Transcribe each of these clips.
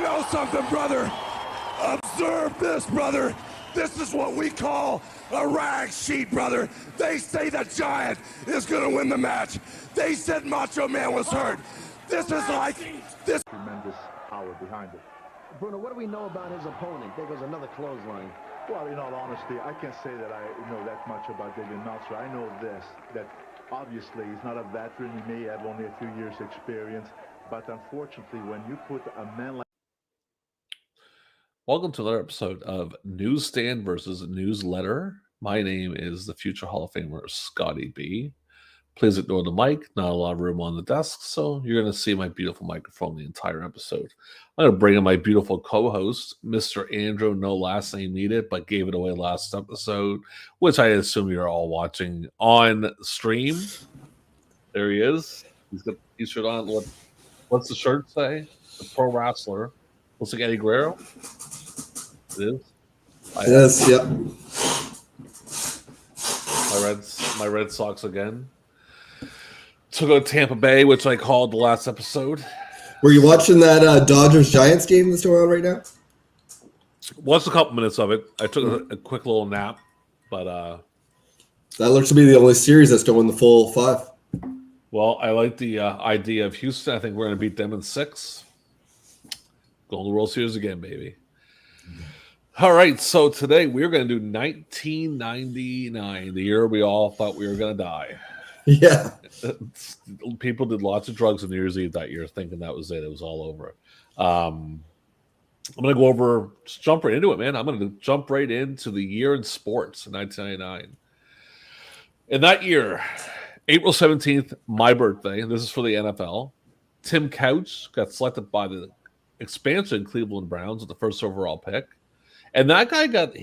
know something, brother? Observe this, brother. This is what we call a rag sheet, brother. They say the Giant is going to win the match. They said Macho Man was hurt. This is like this. Tremendous power behind it. Bruno, what do we know about his opponent? There goes another clothesline. Well, in all honesty, I can't say that I know that much about David Meltzer. I know this, that obviously he's not a veteran. He may have only a few years' experience. But unfortunately, when you put a man like... Welcome to another episode of Newsstand versus Newsletter. My name is the future Hall of Famer, Scotty B. Please ignore the mic. Not a lot of room on the desk, so you're going to see my beautiful microphone the entire episode. I'm going to bring in my beautiful co-host, Mr. Andrew, no last name needed, but gave it away last episode, which I assume you're all watching on stream. There he is. He's got his shirt on. What's the shirt say? The pro wrestler. Looks like Eddie Guerrero. It is. Yes, yep. My Red Sox again. Took out Tampa Bay, which I called the last episode. Were you watching that Dodgers-Giants game that's going on right now? Watched a couple minutes of it. I took a quick little nap, but that looks to be the only series that's going the full 5. Well, I like the idea of Houston. I think we're going to beat them in 6. Go to the World Series again, baby. All right, so today we're going to do 1999, the year we all thought we were going to die. Yeah. People did lots of drugs on New Year's Eve that year thinking that was it. It was all over. I'm going to go over, just jump right into it, man. I'm going to jump right into the year in sports in 1999. In that year, April 17th, my birthday, and this is for the NFL, Tim Couch got selected by the expansion Cleveland Browns with the first overall pick. And that guy got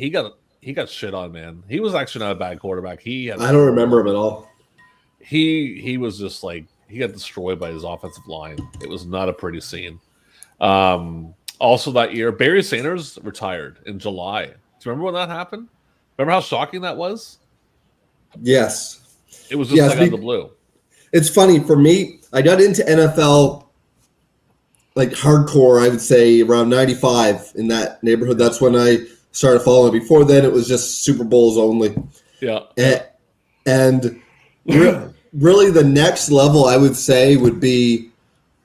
shit on, man. He was actually not a bad quarterback. I don't remember him at all. He was just like, he got destroyed by his offensive line. It was not a pretty scene. Also that year, Barry Sanders retired in July. Do you remember when that happened? Remember how shocking that was? Yes. It was just out of the blue. It's funny, for me, I got into NFL like hardcore, I would say around 95 in that neighborhood. That's when I started following. Before then, it was just Super Bowls only. Yeah. And really the next level, I would say, would be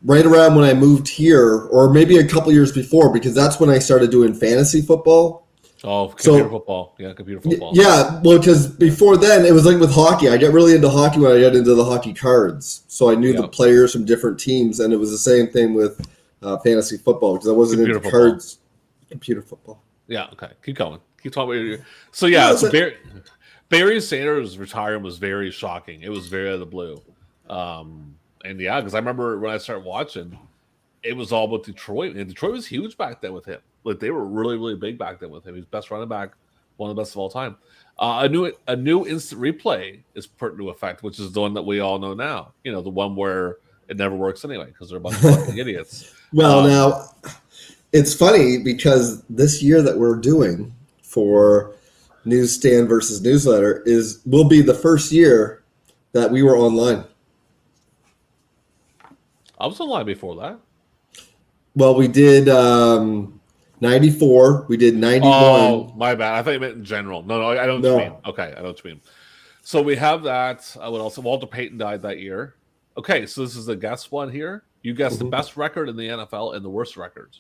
right around when I moved here, or maybe a couple years before, because that's when I started doing fantasy football. Oh, computer football. Yeah, computer football. Yeah, well, because before then, it was like with hockey. I got really into hockey when I got into the hockey cards. So I knew the players from different teams, and it was the same thing with fantasy football, because I wasn't into cards. Computer football. Yeah, okay. Keep going. Keep talking. So, yeah, Barry Sanders' retirement was very shocking. It was very out of the blue. And, yeah, because I remember when I started watching, it was all about Detroit. And Detroit was huge back then with him. Like, they were really, really big back then with him. He was best running back, one of the best of all time. A new instant replay is put into effect, which is the one that we all know now. You know, the one where it never works anyway because they're a bunch of fucking idiots. Well, now, it's funny because this year that we're doing for Newsstand versus Newsletter will be the first year that we were online. I was online before that. Well, we did 94. We did 91. Oh, my bad. I thought you meant in general. No, I don't know what you mean. Okay, I know what you mean. So we have that. I would also, Walter Payton died that year. Okay, so this is the guess one here. You guessed the best record in the NFL and the worst record.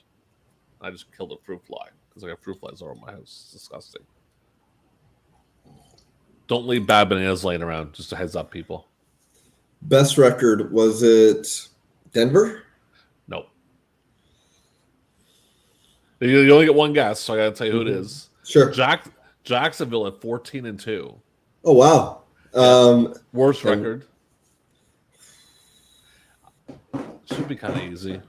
I just killed a fruit fly because I got fruit flies all over my house. It's disgusting. Don't leave bad bananas laying around. Just a heads up, people. Best record, was it Denver? Nope. You only get one guess, so I got to tell you who it is. Sure. Jacksonville at 14-2. Oh, wow. Worst record. Should be kind of easy.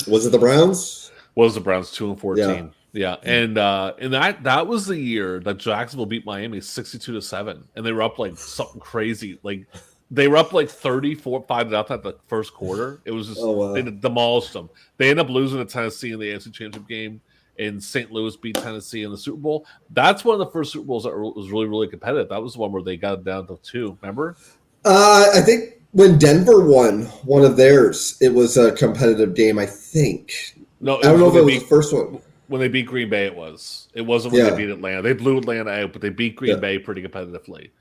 Was it the Browns? Was the Browns 2-14? Yeah. And that was the year that Jacksonville beat Miami 62-7, and they were up like something crazy. Like they were up like 34-5 at the first quarter. It was just they demolished them. They ended up losing to Tennessee in the AFC Championship game, and St. Louis beat Tennessee in the Super Bowl. That's one of the first Super Bowls that was really, really competitive. That was the one where they got it down to 2. Remember? I think when Denver won one of theirs, it was a competitive game, I think. No, I don't know if it was the first one. When they beat Green Bay, it was. It wasn't when they beat Atlanta. They blew Atlanta out, but they beat Green Bay pretty competitively.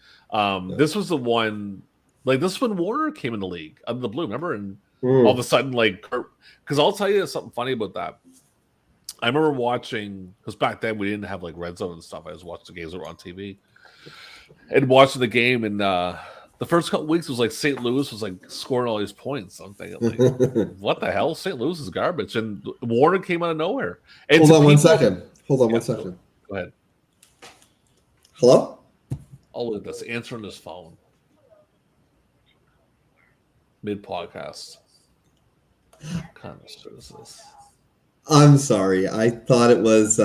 This was the one, like this is when Warner came in the league out of the blue, remember? And all of a sudden, like, because I'll tell you something funny about that. I remember watching, because back then we didn't have like Red Zone and stuff. I just watched the games that were on TV. And watching the game, and the first couple weeks was like St. Louis was like scoring all these points. I'm thinking, like, what the hell? St. Louis is garbage. And Warner came out of nowhere. And Hold on 1 second. Hold on 1 second. Go ahead. Hello? Oh, look at this. Answering his phone. Mid-podcast. What kind of shit is this? I'm sorry. I thought it was...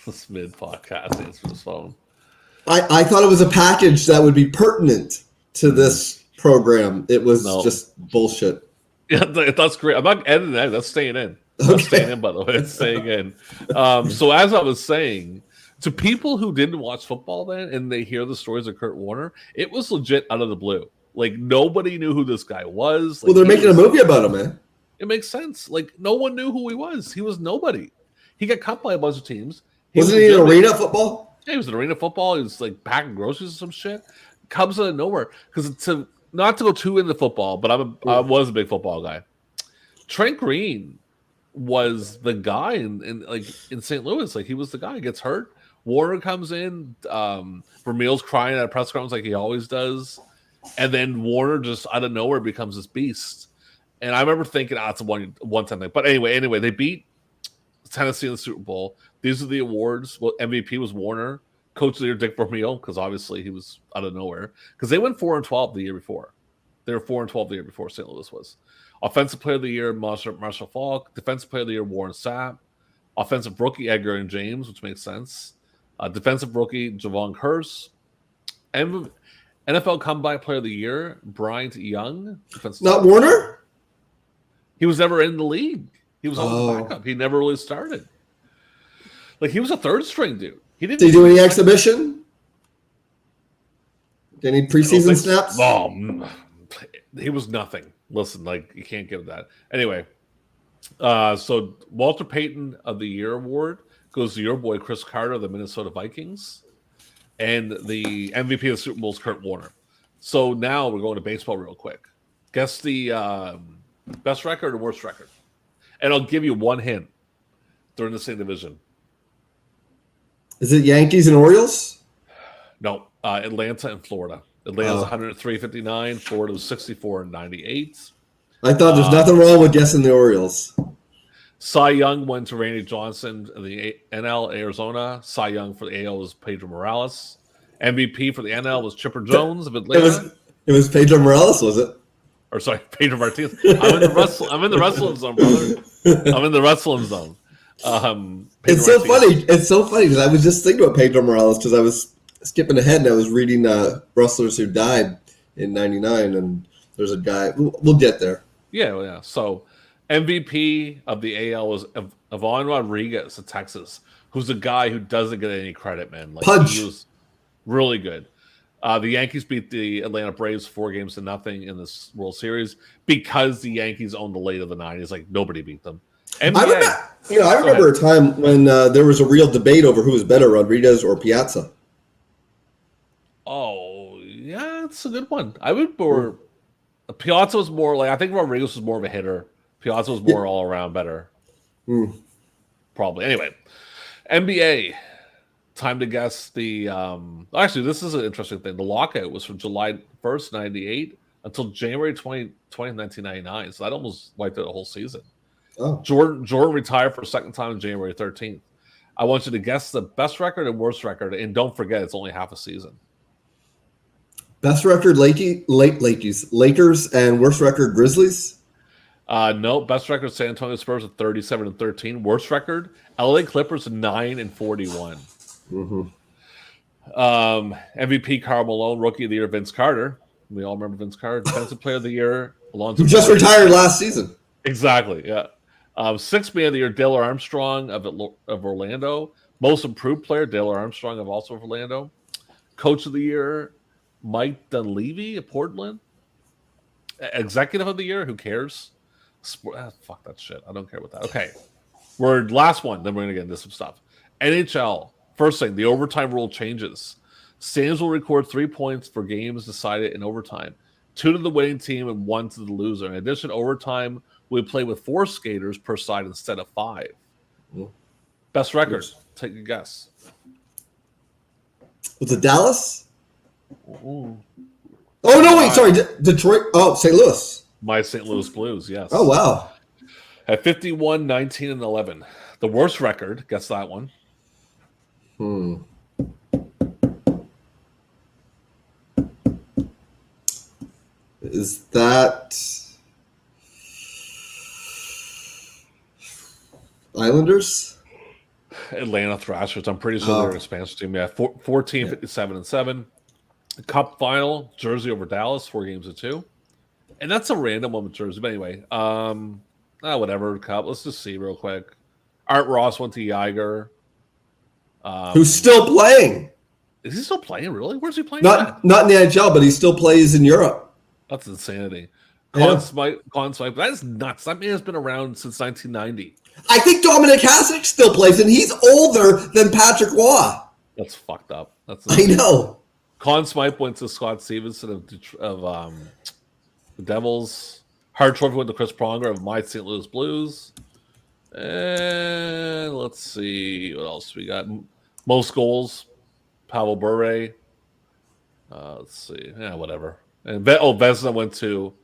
This mid-podcast answering his phone. I thought it was a package that would be pertinent to this program. It was just bullshit. Yeah, that's great. I'm not editing that. That's staying in. That's staying in, by the way. It's staying in. So as I was saying, to people who didn't watch football then and they hear the stories of Kurt Warner, it was legit out of the blue. Like, nobody knew who this guy was. Like, well, they're making a movie about him, man. It makes sense. Like, no one knew who he was. He was nobody. He got cut by a bunch of teams. Wasn't he in arena football? Yeah, he was in arena football. He was like packing groceries or some shit. Comes out of nowhere. Because not to go too into football, but I was a big football guy. Trent Green was the guy in St. Louis. Like, he was the guy. He gets hurt. Warner comes in. Vermeil's crying at a press conference like he always does. And then Warner just out of nowhere becomes this beast. And I remember thinking, it's a one-time thing. But anyway, they beat Tennessee in the Super Bowl. These are the awards. Well, MVP was Warner. Coach of the Year, Dick Vermeil, because obviously he was out of nowhere. Because they went 4-12 the year before. They were 4-12 the year before St. Louis was. Offensive Player of the Year, Marshall Faulk. Defensive Player of the Year, Warren Sapp. Offensive Rookie, Edgar and James, which makes sense. Defensive Rookie, Javon Curse. NFL Comeback Player of the Year, Bryant Young. Not Warner? He was never in the league. He was on the backup. He never really started. Like, he was a third string dude. Did he do any exhibition? Any preseason snaps? He was nothing. Listen, like, you can't give that. Anyway, so Walter Payton of the Year award goes to your boy Chris Carter of the Minnesota Vikings. And the MVP of the Super Bowl is Kurt Warner. So now we're going to baseball real quick. Guess the best record or worst record. And I'll give you one hint. They're in the same division. Is it Yankees and Orioles? No, Atlanta and Florida. Atlanta's 103.59. Florida was 64.98. I thought there's nothing wrong with guessing the Orioles. Cy Young went to Randy Johnson in the NL, Arizona. Cy Young for the AL was Pedro Morales. MVP for the NL was Chipper Jones of Atlanta. It was Pedro Morales, was it? Or sorry, Pedro Martinez. I'm in the wrestling zone, brother. I'm in the wrestling zone. It's so funny. It's so funny because I was just thinking about Pedro Morales because I was skipping ahead and I was reading wrestlers who died in '99, and there's a guy. We'll get there. Yeah. So MVP of the AL was Ivan Rodriguez of Texas, who's a guy who doesn't get any credit, man. Like, Punch. He was really good. The Yankees beat the Atlanta Braves 4-0 in this World Series because the Yankees owned the late of the 90s. Like, nobody beat them. NBA, I remember a time when there was a real debate over who was better, Rodriguez or Piazza. Oh, yeah, it's a good one. I would more. Piazza was more like, I think Rodriguez was more of a hitter. Piazza was more all around better. Probably. Anyway, NBA. Time to guess the. Actually, this is an interesting thing. The lockout was from July 1st, 98 until January 20th, 1999. So that almost wiped out a whole season. Oh. Jordan retired for a second time on January 13th. I want you to guess the best record and worst record, and don't forget it's only half a season. Best record Lakers, and worst record Grizzlies? No, best record San Antonio Spurs at 37-13. Worst record LA Clippers 9-41. MVP Karl Malone, Rookie of the Year Vince Carter. We all remember Vince Carter. Defensive Player of the Year Alonzo. Who just retired last season. Exactly. Yeah. Sixth Man of the Year, Dale Armstrong of Orlando. Most Improved Player, Dale Armstrong of also of Orlando. Coach of the Year, Mike Dunleavy of Portland. Executive of the Year, who cares? Fuck that shit. I don't care about that. Okay. We're last one. Then we're going to get into some stuff. NHL. First thing, the overtime rule changes. Stands will record 3 points for games decided in overtime. 2 to the winning team and 1 to the loser. In addition, overtime we play with 4 skaters per side instead of 5. Best record. Take a guess. Was it Dallas? Ooh. Oh, no, wait, sorry. Detroit. Oh, St. Louis. My St. Louis Blues, yes. Oh, wow. At 51, 19, and 11. The worst record, guess that one. Is that Islanders? Atlanta Thrashers. I'm pretty sure they're an expansion team. Yeah, 14, 57, and 7. Cup final, Jersey over Dallas, 4-2. And that's a random one with Jersey. But anyway, whatever, Cup. Let's just see real quick. Art Ross went to Yager. Who's still playing? Is he still playing, really? Where's he playing? Not in the NHL, but he still plays in Europe. That's insanity. Conn Smythe, that is nuts. That man has been around since 1990. I think Dominic Hasek still plays, and he's older than Patrick Roy. That's fucked up. I know. Conn Smythe went to Scott Stevenson of the Devils. Hart Trophy went to Chris Pronger of my St. Louis Blues. And let's see what else we got. Most goals, Pavel Bure. Let's see. Yeah, whatever. And Vezina went to,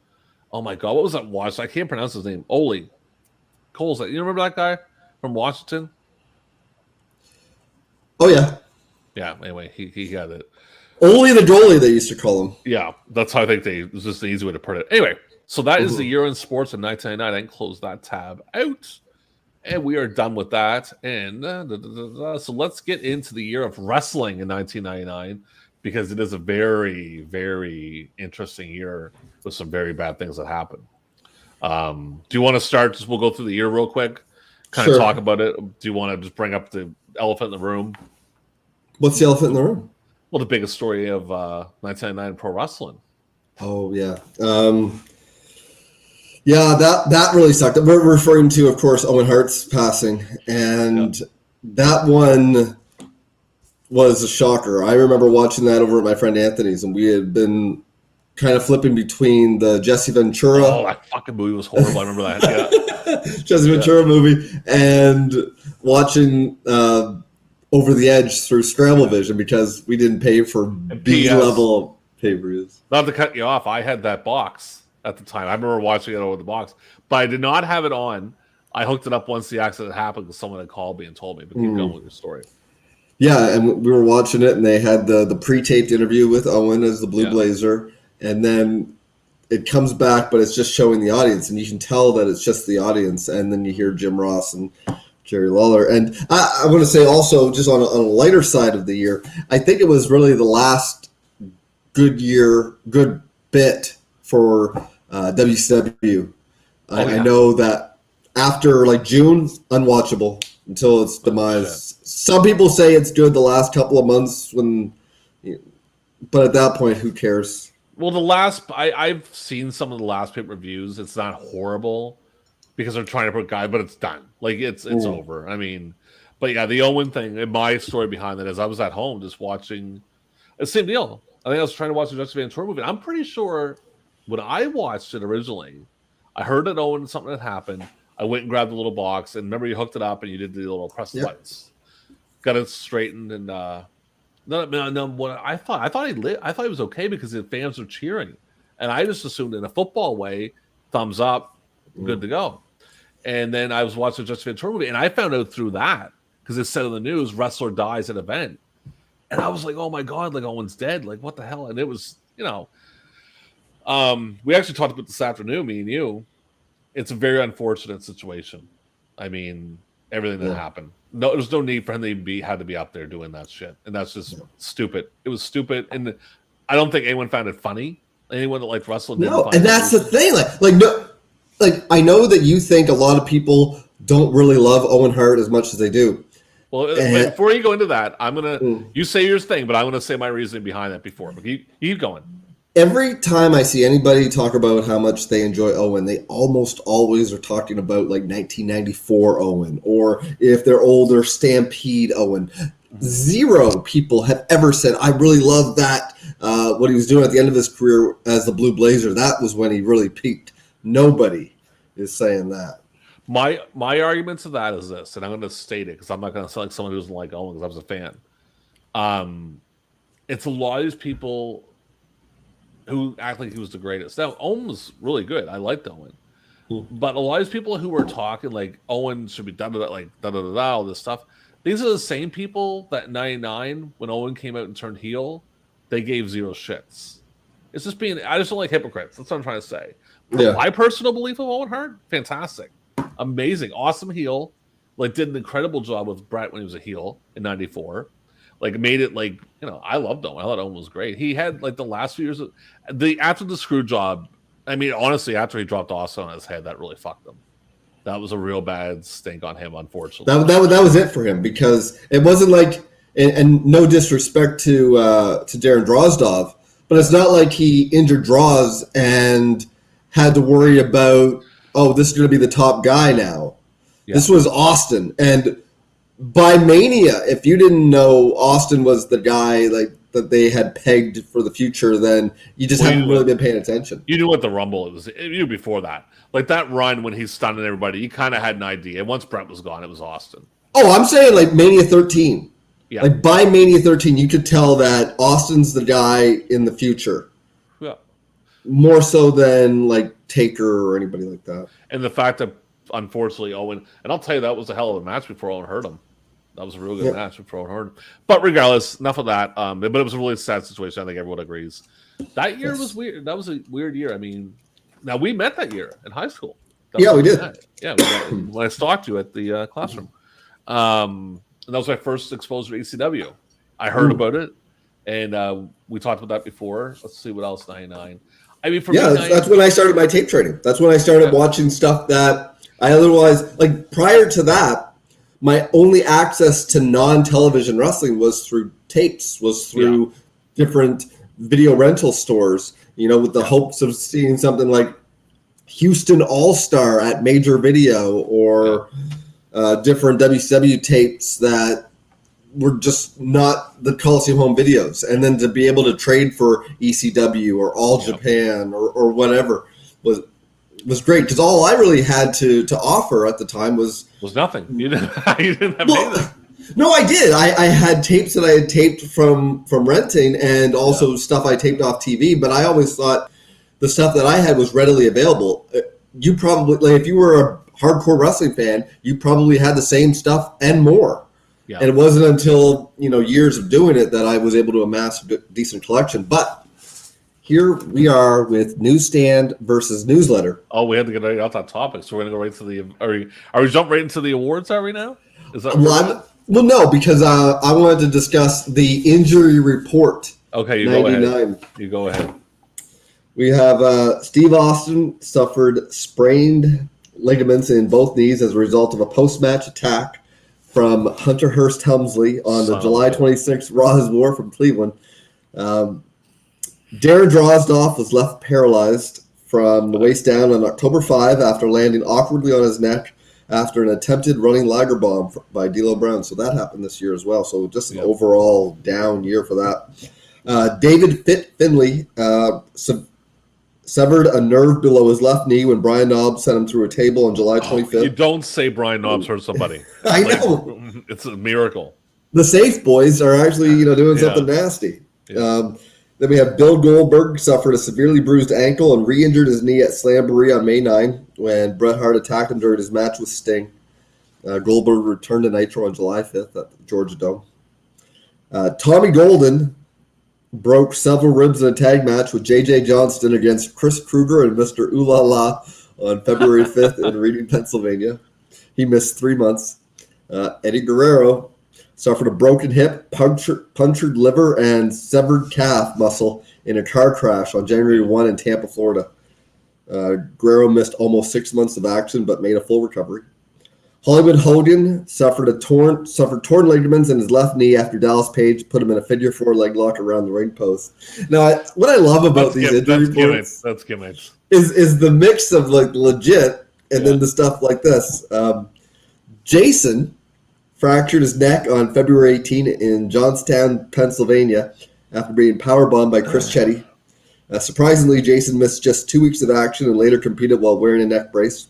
oh my God, what was that Washington? I can't pronounce his name. Ole. Cole's that. You remember that guy from Washington? Oh, yeah. Yeah, anyway, he got it. Ole the goalie, they used to call him. Yeah, that's how I think it was just the easy way to put it. Anyway, so that is the year in sports in 1999. I can close that tab out. And we are done with that. And so let's get into the year of wrestling in 1999 because it is a very, very interesting year with some very bad things that happened. Do you want to start? We'll go through the year real quick, kind of talk about it. Do you want to just bring up the elephant in the room? What's the elephant in the room? Well, the biggest story of 1999 pro wrestling. Oh, yeah. Yeah, that really sucked. We're referring to, of course, Owen Hart's passing, and that one was a shocker. I remember watching that over at my friend Anthony's, and we had been kind of flipping between the Jesse Ventura. Oh, that fucking movie was horrible. I remember that. Yeah. Jesse Ventura movie, and watching Over the Edge through Scramble-Vision because we didn't pay for B-level pay-per-views. Not to cut you off, I had that box at the time. I remember watching it over the box, but I did not have it on. I hooked it up once the accident happened because someone had called me and told me. But keep going with your story. Yeah, and we were watching it, and they had the pre-taped interview with Owen as the Blue Blazer, and then it comes back, but it's just showing the audience, and you can tell that it's just the audience, and then you hear Jim Ross and Jerry Lawler. And I want to say also, just on a lighter side of the year, I think it was really the last good bit for WCW. I know that after June, unwatchable until its demise. Some people say it's good the last couple of months, but at that point, who cares? Well, I've seen some of the last pay-per-views. It's not horrible because they're trying to put guys, but it's done. It's over. I mean, but yeah, the Owen thing. And my story behind that is I was at home just watching the same deal. I think I was trying to watch the Jesse Ventura movie. I'm pretty sure when I watched it originally, I heard that something had happened. I went and grabbed the little box, and remember you hooked it up and you did the little press buttons, got it straightened, and what I thought he was okay because the fans were cheering, and I just assumed in a football way, thumbs up, good to go. And then I was watching the Jesse Ventura movie, and I found out through that because it said in the news, wrestler dies at event. And I was like, oh my God, Owen's dead. What the hell? And it was, we actually talked about this afternoon, me and you. It's a very unfortunate situation. I mean, everything that happened. No, there's no need for him to had to be up there doing that shit. And that's just stupid. It was stupid. And I don't think anyone found it funny. Anyone that liked wrestling. No, and that's the thing. I know that you think a lot of people don't really love Owen Hart as much as they do. Well, before you go into that, I'm gonna you say your thing, but I'm gonna say my reasoning behind that before. But keep going. Every time I see anybody talk about how much they enjoy Owen, they almost always are talking about like 1994 Owen, or if they're older, Stampede Owen. Zero people have ever said, I really love that, what he was doing at the end of his career as the Blue Blazer. That was when he really peaked. Nobody is saying that. My argument to that is this, and I'm going to state it because I'm not going to sound like someone who doesn't like Owen because I was a fan. It's a lot of these people who act like he was the greatest. Now, Owen was really good. I liked Owen. But a lot of these people who were talking like Owen should be da-da-da-da, all this stuff, these are the same people that in 99, when Owen came out and turned heel, they gave zero shits. It's just I just don't like hypocrites. That's what I'm trying to say. Yeah. My personal belief of Owen Hart, fantastic. Amazing. Awesome heel. Like, did an incredible job with Bret when he was a heel in 94. Like, made it like, I loved Owen. I thought Owen was great. He had like the last few years after the screw job. I mean, honestly, after he dropped Austin on his head, that really fucked him. That was a real bad stink on him, unfortunately. That was it for him, because it wasn't like, and no disrespect to Darren Drozdov, but it's not like he injured Droz and had to worry about, this is going to be the top guy now. Yeah. This was Austin, and by Mania, if you didn't know Austin was the guy like that they had pegged for the future, then you just haven't really been paying attention. You knew what the Rumble was. You knew before that. Like that run when he's stunning everybody, you kind of had an idea. And once Bret was gone, it was Austin. Oh, I'm saying like Mania 13. Yeah. Like by Mania 13, you could tell that Austin's the guy in the future. Yeah. More so than like Taker or anybody like that. And the fact that, unfortunately, Owen, and I'll tell you, that was a hell of a match before Owen hurt him. That was a real good match before Owen hurt him. But regardless, enough of that. But it was a really sad situation. I think everyone agrees. That year was weird. That was a weird year. I mean, now we met that year in high school. We did. Yeah, when I stalked you at the classroom. And that was my first exposure to ECW. I heard about it, and we talked about that before. Let's see what else, 99. I mean, for me, that's when I started my tape trading. That's when I started watching stuff that I otherwise, like prior to that, my only access to non-television wrestling was through tapes, was through different video rental stores, with the hopes of seeing something like Houston All-Star at Major Video or different WCW tapes that were just not the Coliseum Home Videos. And then to be able to trade for ECW or All Japan or whatever was great, because all I really had to offer at the time was nothing. You didn't have anything. No, I did. I had tapes that I had taped from renting, and also stuff I taped off TV. But I always thought the stuff that I had was readily available. You probably, like, if you were a hardcore wrestling fan, you probably had the same stuff and more. Yeah. And it wasn't until years of doing it that I was able to amass a decent collection. But here we are with Newsstand versus Newsletter. Oh, we had to get right off that topic, so we're going to go right to the. Are we jump right into the awards? Are we now? Is that well, no, because I wanted to discuss the injury report. Okay, you 99. Go ahead. You go ahead. We have Steve Austin suffered sprained ligaments in both knees as a result of a post-match attack from Hunter Hearst Helmsley on the July 26th Raw's War from Cleveland. Darren Drozdov was left paralyzed from the waist down on October 5 after landing awkwardly on his neck after an attempted running Liger bomb by D'Lo Brown. So that happened this year as well. So just an overall down year for that. David Finley severed a nerve below his left knee when Brian Knobbs sent him through a table on July 25th. You don't say Brian Knobbs hurt somebody. I know. It's a miracle. The Safe Boys are actually doing something nasty. Yeah. Then we have Bill Goldberg suffered a severely bruised ankle and re-injured his knee at Slamboree on May 9 when Bret Hart attacked him during his match with Sting. Goldberg returned to Nitro on July 5th at the Georgia Dome. Tommy Golden broke several ribs in a tag match with J.J. Johnston against Chris Kruger and Mr. Ooh La La on February 5th in Reading, Pennsylvania. He missed 3 months. Eddie Guerrero suffered a broken hip, punctured liver, and severed calf muscle in a car crash on January 1 in Tampa, Florida. Guerrero missed almost 6 months of action but made a full recovery. Hollywood Hogan suffered torn ligaments in his left knee after Dallas Page put him in a figure 4 leg lock around the ring post. Now, what I love about these injury reports is the mix of like legit and then the stuff like this. Jason fractured his neck on February 18 in Johnstown, Pennsylvania, after being powerbombed by Chris Chetty. Surprisingly, Jason missed just 2 weeks of action and later competed while wearing a neck brace.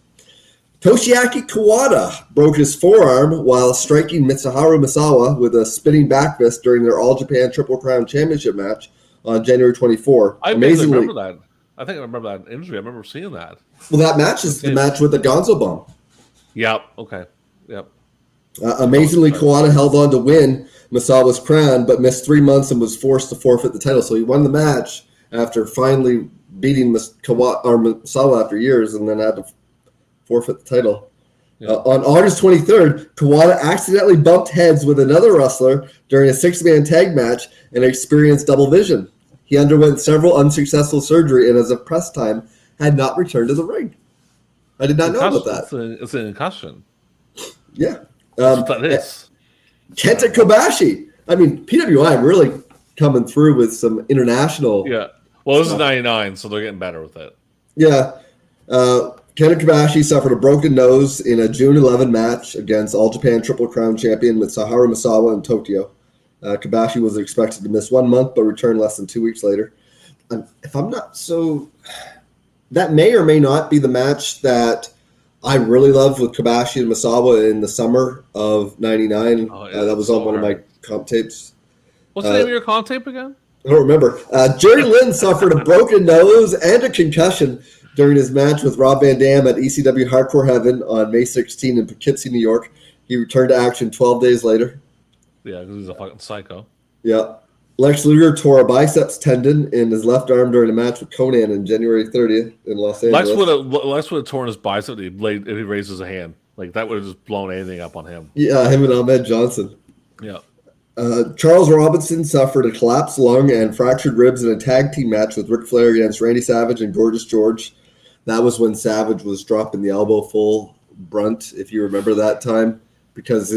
Toshiaki Kawada broke his forearm while striking Mitsuharu Misawa with a spinning back fist during their All Japan Triple Crown Championship match on January 24. I remember that. I think I remember that injury. I remember seeing that. Well, that match is the match with the Gonzo bomb. Yep. Okay. Yep. Amazingly, Kawada held on to win Misawa's crown, but missed 3 months and was forced to forfeit the title. So he won the match after finally beating Misawa after years, and then had to forfeit the title. Yeah. On August 23rd, Kawada accidentally bumped heads with another wrestler during a 6-man tag match and experienced double vision. He underwent several unsuccessful surgery and, as of press time, had not returned to the ring. I did not know about that. It's an concussion. Yeah. That is. Kenta Kobashi. I mean, PWI really coming through with some international. Yeah. Well, this is 99, so they're getting better with it. Yeah. Kenta Kobashi suffered a broken nose in a June 11 match against All Japan Triple Crown champion Mitsuharu Misawa in Tokyo. Kobashi was expected to miss 1 month, but returned less than 2 weeks later. If I'm not so... That may or may not be the match that I really loved with Kobashi and Misawa in the summer of 99. That was on one of my comp tapes. What's the name of your comp tape again? I don't remember. Jerry Lynn suffered a broken nose and a concussion during his match with Rob Van Dam at ECW Hardcore Heaven on May 16 in Poughkeepsie, New York. He returned to action 12 days later. Yeah, because he's a fucking psycho. Yeah. Lex Luger tore a biceps tendon in his left arm during a match with Conan on January 30th in Los Angeles. Lex would have torn his bicep if he raises a hand. Like, that would have just blown anything up on him. Yeah, him and Ahmed Johnson. Yeah. Charles Robinson suffered a collapsed lung and fractured ribs in a tag team match with Ric Flair against Randy Savage and Gorgeous George. That was when Savage was dropping the elbow full brunt, if you remember that time, because,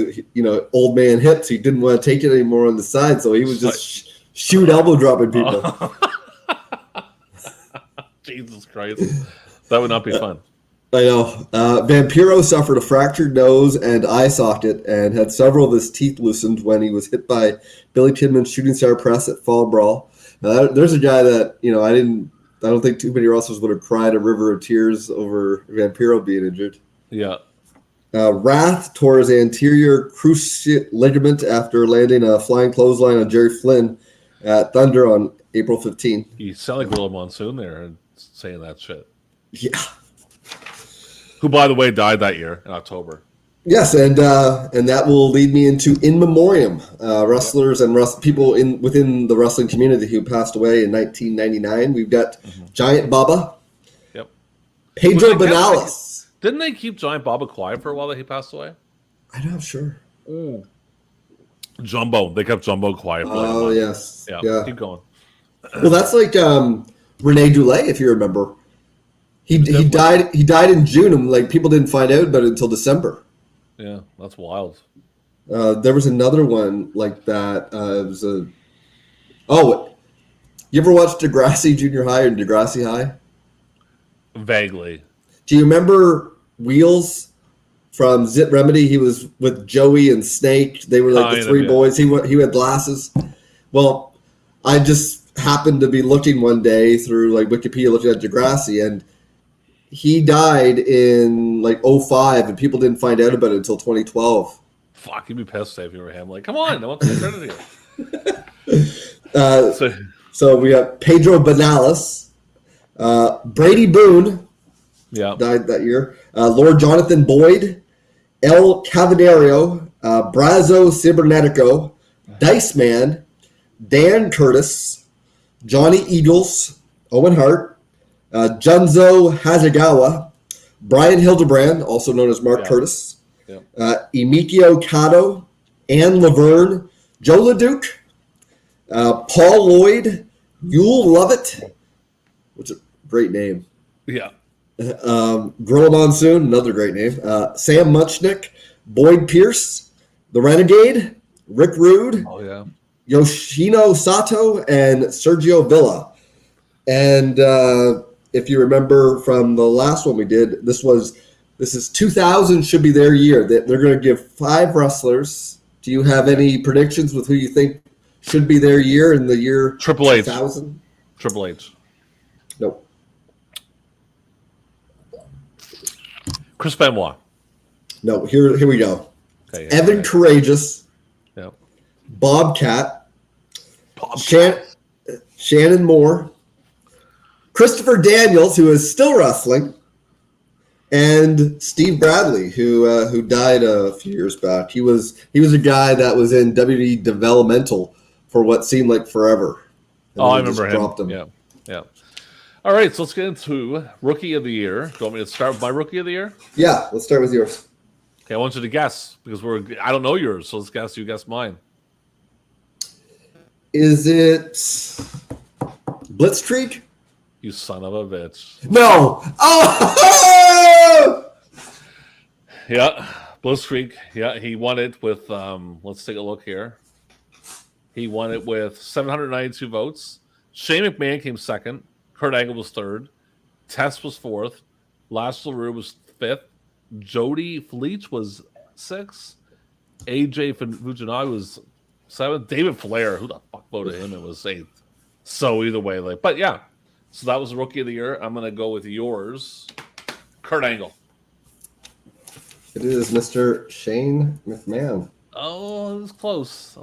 old man hips, he didn't want to take it anymore on the side, so he was just shoot elbow dropping people. Jesus Christ. That would not be fun. I know. Vampiro suffered a fractured nose and eye socket and had several of his teeth loosened when he was hit by Billy Kidman's shooting star press at Fall Brawl. Now, there's a guy that, I don't think too many wrestlers would have cried a river of tears over Vampiro being injured. Yeah. Wrath tore his anterior cruciate ligament after landing a flying clothesline on Jerry Flynn at Thunder on April 15th. You sound like Little Monsoon there and saying that shit. Yeah. Who, by the way, died that year in October. Yes, and that will lead me into In Memoriam, wrestlers and people within the wrestling community who passed away in 1999. We've got Giant Baba. Yep. Pedro Benales. Didn't they keep Giant Baba quiet for a while that he passed away? I'm not sure. Jumbo. They kept Jumbo quiet for a while. Yes. Yeah. Keep going. Well, that's like Rene Dulé, if you remember. He died in June, and people didn't find out about it until December. Yeah, that's wild. There was another one like that. It was you ever watch Degrassi Junior High or Degrassi High? Vaguely. Do you remember Wheels from Zit Remedy? He was with Joey and Snake. They were like the three boys. He had glasses. Well, I just happened to be looking one day through Wikipedia looking at Degrassi, and he died in 2005, and people didn't find out about it until 2012. Fuck, you'd be pissed if you were him. Come on, I want the eternity. So we got Pedro Benales, Brady Boone, died that year. Lord Jonathan Boyd, El Cavanario, Brazo Cibernetico, Dice Man, Dan Curtis, Johnny Eagles, Owen Hart, Junzo Hasegawa, Brian Hildebrand, also known as Mark Curtis, Emikio Kato, Ann Laverne, Joe LeDuc, Paul Lloyd, Yule Lovett, which is a great name. Yeah. Gorilla Monsoon, another great name. Sam Muchnick, Boyd Pierce, the Renegade, Rick Rude, Yoshino Sato, and Sergio Villa. And if you remember from the last one we did, this is 2000 should be their year. They're going to give 5 wrestlers. Do you have any predictions with who you think should be their year in the year Triple 2000? Triple H. Nope. Chris Benoit. No, here we go. Okay, Evan Courageous. Yep. Bobcat. Shannon Moore. Christopher Daniels, who is still wrestling. And Steve Bradley, who died a few years back. He was a guy that was in WWE developmental for what seemed like forever. I remember him. Dropped him. Yeah. All right, so let's get into Rookie of the Year. Do you want me to start with my Rookie of the Year? Yeah, let's start with yours. Okay, I want you to guess because I don't know yours, so let's guess. You guess mine. Is it Blitzkrieg? You son of a bitch. No. Oh! Yeah, Blitzkrieg. Yeah, he won it with, let's take a look here. He won it with 792 votes. Shane McMahon came second. Kurt Angle was third. Test was fourth. Lash LaRue was fifth. Jody Fleech was sixth. AJ Fujinami was seventh. David Flair, who the fuck voted him? It was eighth. So either way, but yeah. So that was the Rookie of the Year. I'm going to go with yours, Kurt Angle. It is Mr. Shane McMahon. Oh, it was close.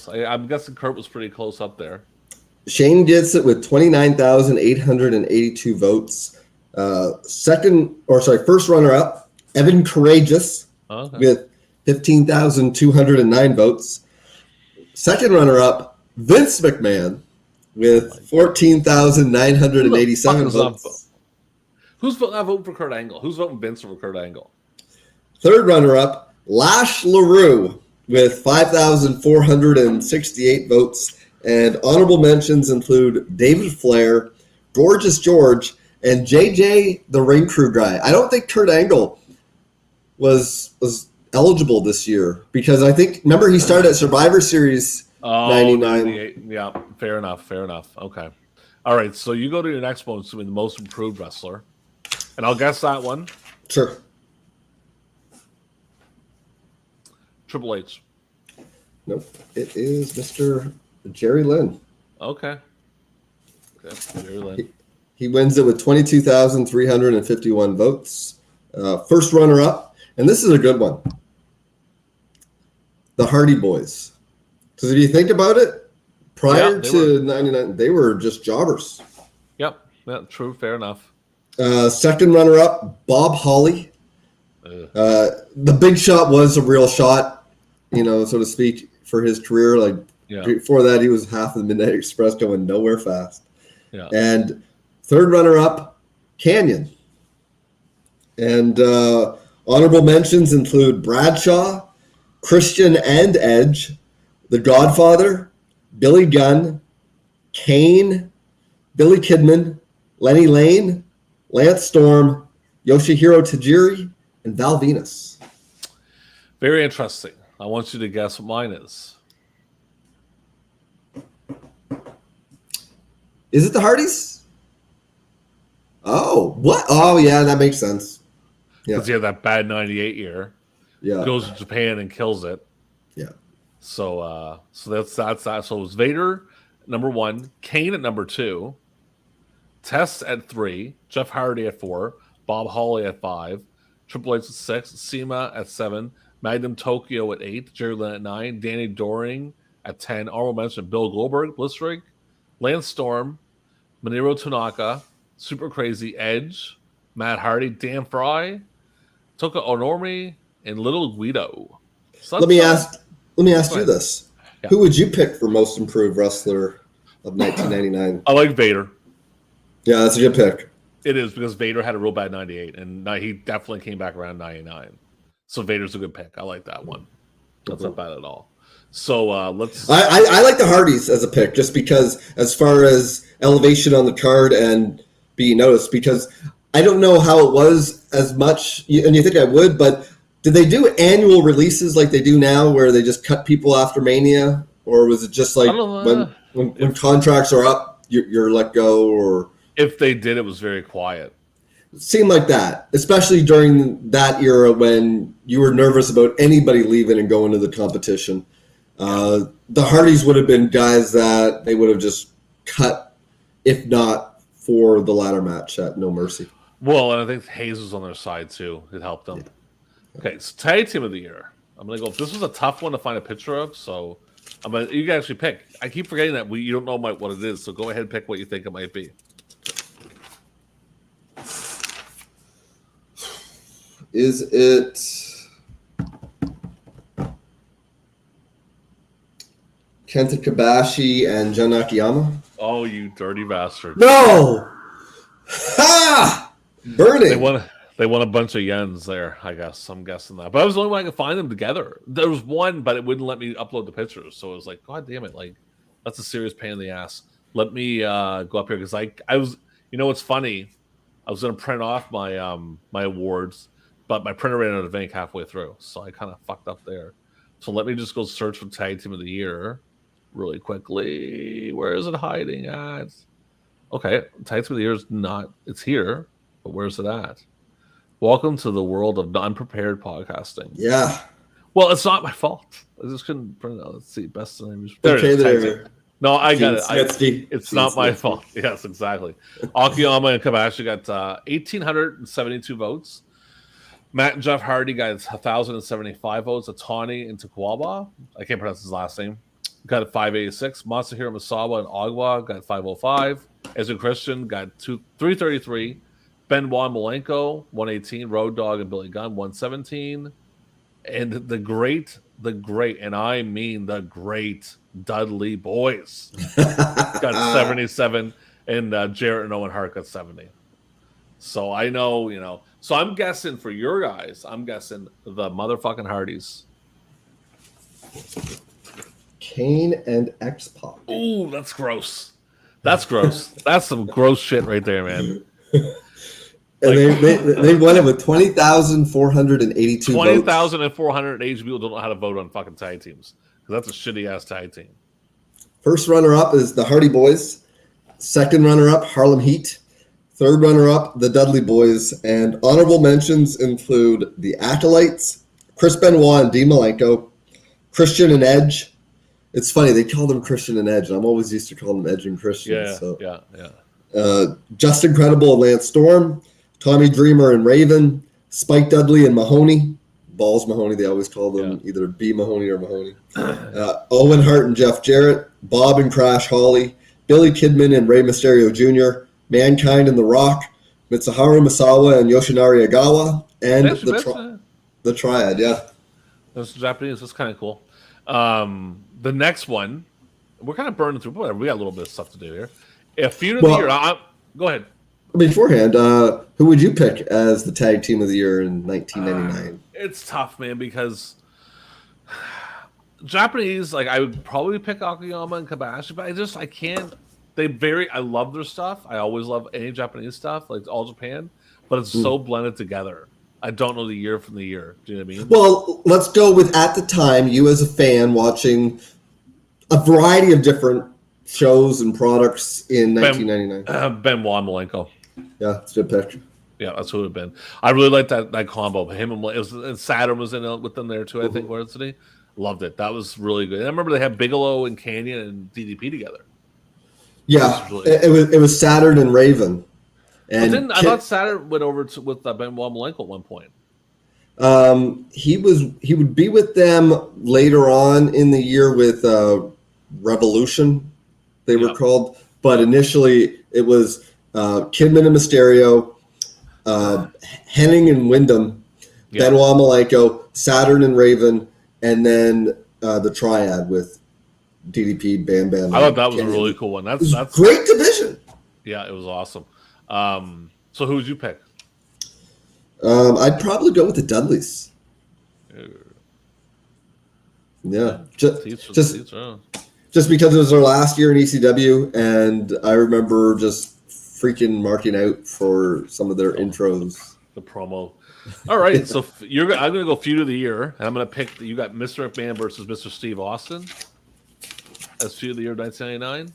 I'm guessing Kurt was pretty close up there. Shane gets it with 29,882 votes. First runner-up, Evan Courageous with 15,209 votes. Second runner-up, Vince McMahon with 14,987 votes. Who's voting for Kurt Angle? Who's voting Vince over Kurt Angle? Third runner-up, Lash LaRue with 5,468 votes. And honorable mentions include David Flair, Gorgeous George, and JJ, the Ring Crew guy. I don't think Kurt Angle was eligible this year because I think, remember, he started at Survivor Series 99. Yeah, fair enough. Okay. All right, so you go to your next one, so the most improved wrestler. And I'll guess that one. Sure. Triple H. Nope. It is Mr. Jerry Lynn. Okay. Jerry Lynn. He wins it with 22,351 votes. First runner-up, and this is a good one. The Hardy Boys. Because if you think about it, prior to 99, they were just jobbers. Yep. Yeah, true. Fair enough. Second runner-up, Bob Holly. The Big Shot was a real shot, so to speak, for his career. Before that, he was half of the Midnight Express going nowhere fast. Yeah. And third runner-up, Canyon. And honorable mentions include Bradshaw, Christian and Edge, The Godfather, Billy Gunn, Kane, Billy Kidman, Lenny Lane, Lance Storm, Yoshihiro Tajiri, and Val Venus. Very interesting. I want you to guess what mine is. Is it the Hardys? Oh, what? Oh, yeah, that makes sense. Yeah. Because he had that bad 98 year. Yeah. Goes to Japan and kills it. Yeah. So that's that. So it was Vader number 1, Kane at number 2, Test at 3, Jeff Hardy at 4, Bob Holly at 5, Triple H at 6, Sema at 7, Magnum Tokyo at 8, Jerry Lynn at 9, Danny Doring at 10. Honorable mention Bill Goldberg, Blitzkrieg, Lance Storm, Minoru Tanaka, Super Crazy Edge, Matt Hardy, Dan Fry, Toka Onormi, and Little Guido. Let me ask you this: Who would you pick for most improved wrestler of 1999? I like Vader. Yeah, that's a good pick. It is because Vader had a real bad 98, and he definitely came back around 99. So Vader's a good pick. I like that one. That's not bad at all. So let's. I like the Hardys as a pick just because, as far as elevation on the card and being noticed, because I don't know how it was as much, and you think I would, but did they do annual releases like they do now, where they just cut people after Mania, or was it just like when contracts are up, you're let go? Or if they did, it was very quiet. It seemed like that, especially during that era when you were nervous about anybody leaving and going to the competition. The Hardys would have been guys that they would have just cut, if not for the ladder match at No Mercy. Well, and I think Hayes was on their side too. It helped them. Yeah. Okay, so tag team of the year. I'm gonna go. This was a tough one to find a picture of, so you can actually pick. I keep forgetting that you don't know what it is, so go ahead and pick what you think it might be. Is it Kenta Kobashi and Jun Akiyama? Oh, you dirty bastard! No! Ha! Burning. They won a bunch of yens there, I guess. I'm guessing that. But I was the only one I could find them together. There was one, but it wouldn't let me upload the pictures. So it was like, God damn it. Like, that's a serious pain in the ass. Let me go up here because I was, you know what's funny? I was going to print off my my awards, but my printer ran out of ink halfway through. So I kind of fucked up there. So let me just go search for Tag Team of the Year really quickly. Where is it hiding at? Okay, Tag Team of the Year is not, it's here. But where's it at? Welcome to the world of unprepared podcasting. Yeah. Well, it's not my fault. I just couldn't print it out. Let's see. Best name. There. No, I got it. It's not my fault. Yes, exactly. Akiyama and Kobashi got 1,872 votes. Matt and Jeff Hardy got 1,075 votes. Atani and Takwaba, I can't pronounce his last name, got 586. Masahiro Misawa and Agwa got 505. Ezra Christian got 333. Benoit Malenko, 118. Road Dogg and Billy Gunn, 117. And the great, and I mean the great Dudley Boys got 77. And Jarrett and Owen Hart got 70. So I know, So I'm guessing for your guys, the motherfucking Hardys. Kane and X-Pac. Ooh, that's gross. That's gross. That's some gross shit right there, man. And they won it with 20,482 votes. 20,480 people don't know how to vote on fucking tag teams. Because that's a shitty-ass tag team. First runner-up is the Hardy Boys. Second runner-up, Harlem Heat. Third runner-up, the Dudley Boys. And honorable mentions include the Acolytes, Chris Benoit and Dean Malenko, Christian and Edge. It's funny, they call them Christian and Edge, and I'm always used to call them Edge and Christian. Yeah. Justin Credible and Lance Storm, Tommy Dreamer and Raven, Spike Dudley and Mahoney. Balls Mahoney, they always call them either B. Mahoney or Mahoney. Owen Hart and Jeff Jarrett, Bob and Crash Holly, Billy Kidman and Rey Mysterio Jr., Mankind and The Rock, Mitsuharu Misawa and Yoshinari Agawa, and the Triad, Those Japanese, that's kind of cool. The next one, we're kind of burning through, but we got a little bit of stuff to do here. A feud of the year. Go ahead. Beforehand, who would you pick as the tag team of the year in 1999? It's tough, man, because Japanese, I would probably pick Akiyama and Kobashi, but I can't. I love their stuff. I always love any Japanese stuff, like All Japan, but it's so blended together. I don't know the year from the year. Do you know what I mean? Well, let's go with, at the time, you as a fan watching a variety of different shows and products in 1999. Benoit Malenko. Yeah, that's a good pick. Yeah, that's who it would have been. I really liked that combo. Him and Saturn was in it with them there too, I think, wasn't he? Loved it. That was really good. And I remember they had Bigelow and Canyon and DDP together. Yeah, it was Saturn and Raven. And I thought Saturn went over with Benoit Malenko at one point. He would be with them later on in the year with Revolution, they were called. But initially it was Kidman and Mysterio, Hennig and Wyndham, Benoit Malenko, Saturn and Raven, and then the Triad with DDP, Bam Bam. I thought that was a really cool one. That's great division. Yeah, it was awesome. So who would you pick? I'd probably go with the Dudleys. Yeah, just because it was our last year in ECW, and I remember just freaking marking out for some of their intros. The promo. All right, so I'm going to go feud of the year, and I'm going to pick. You got Mr. McMahon versus Mr. Steve Austin as feud of the year 1999.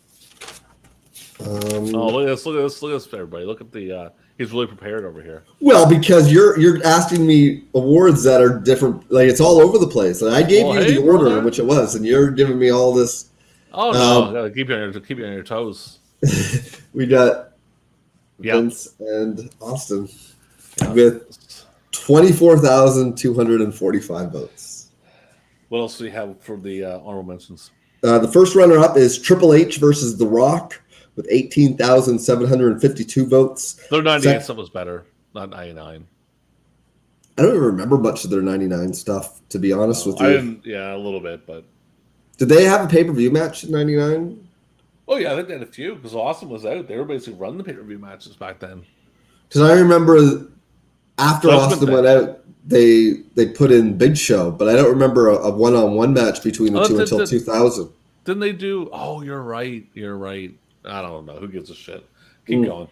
Look at this, everybody. Look at the. He's really prepared over here. Well, because you're asking me awards that are different. Like, it's all over the place. And I gave you the order in which it was, and you're giving me all this. Oh no! Gotta keep you on your toes. We got Vince and Austin with 24,245 votes. What else do we have for the honorable mentions? The first runner-up is Triple H versus The Rock with 18,752 votes. Their 98 stuff was better, not 99. I don't even remember much of their 99 stuff, to be honest with you. I didn't, a little bit, but. Did they have a pay-per-view match in 99? Oh, yeah, I think they had a few, because Austin was out. They were basically running the pay-per-view matches back then. Because I remember after Austin went out, they put in Big Show, but I don't remember a one-on-one match between the two until 2000. Didn't they do... Oh, you're right. I don't know. Who gives a shit? Keep going.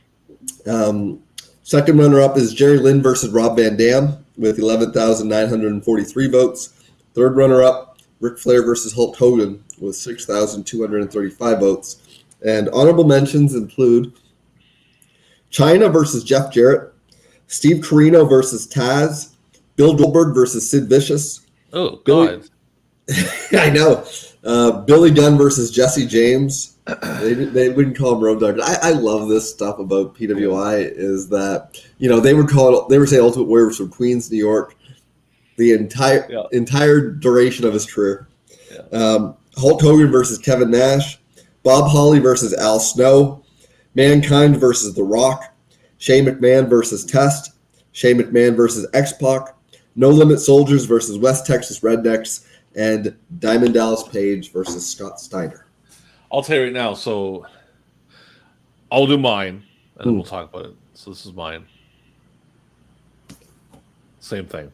Second runner-up is Jerry Lynn versus Rob Van Dam with 11,943 votes. Third runner-up, Ric Flair versus Hulk Hogan with 6,235 votes. And honorable mentions include Chyna versus Jeff Jarrett, Steve Corino versus Taz, Bill Goldberg versus Sid Vicious. Oh, God. I know. Billy Gunn versus Jesse James. They wouldn't call him Road Dogg. I love this stuff about PWI is that, they would say Ultimate Warrior from Queens, New York, the entire duration of his career. Yeah. Hulk Hogan versus Kevin Nash, Bob Holly versus Al Snow, Mankind versus The Rock, Shane McMahon versus Test, Shane McMahon versus X-Pac, No Limit Soldiers versus West Texas Rednecks, and Diamond Dallas Page versus Scott Steiner. I'll tell you right now, so I'll do mine, and then we'll talk about it. So this is mine. Same thing.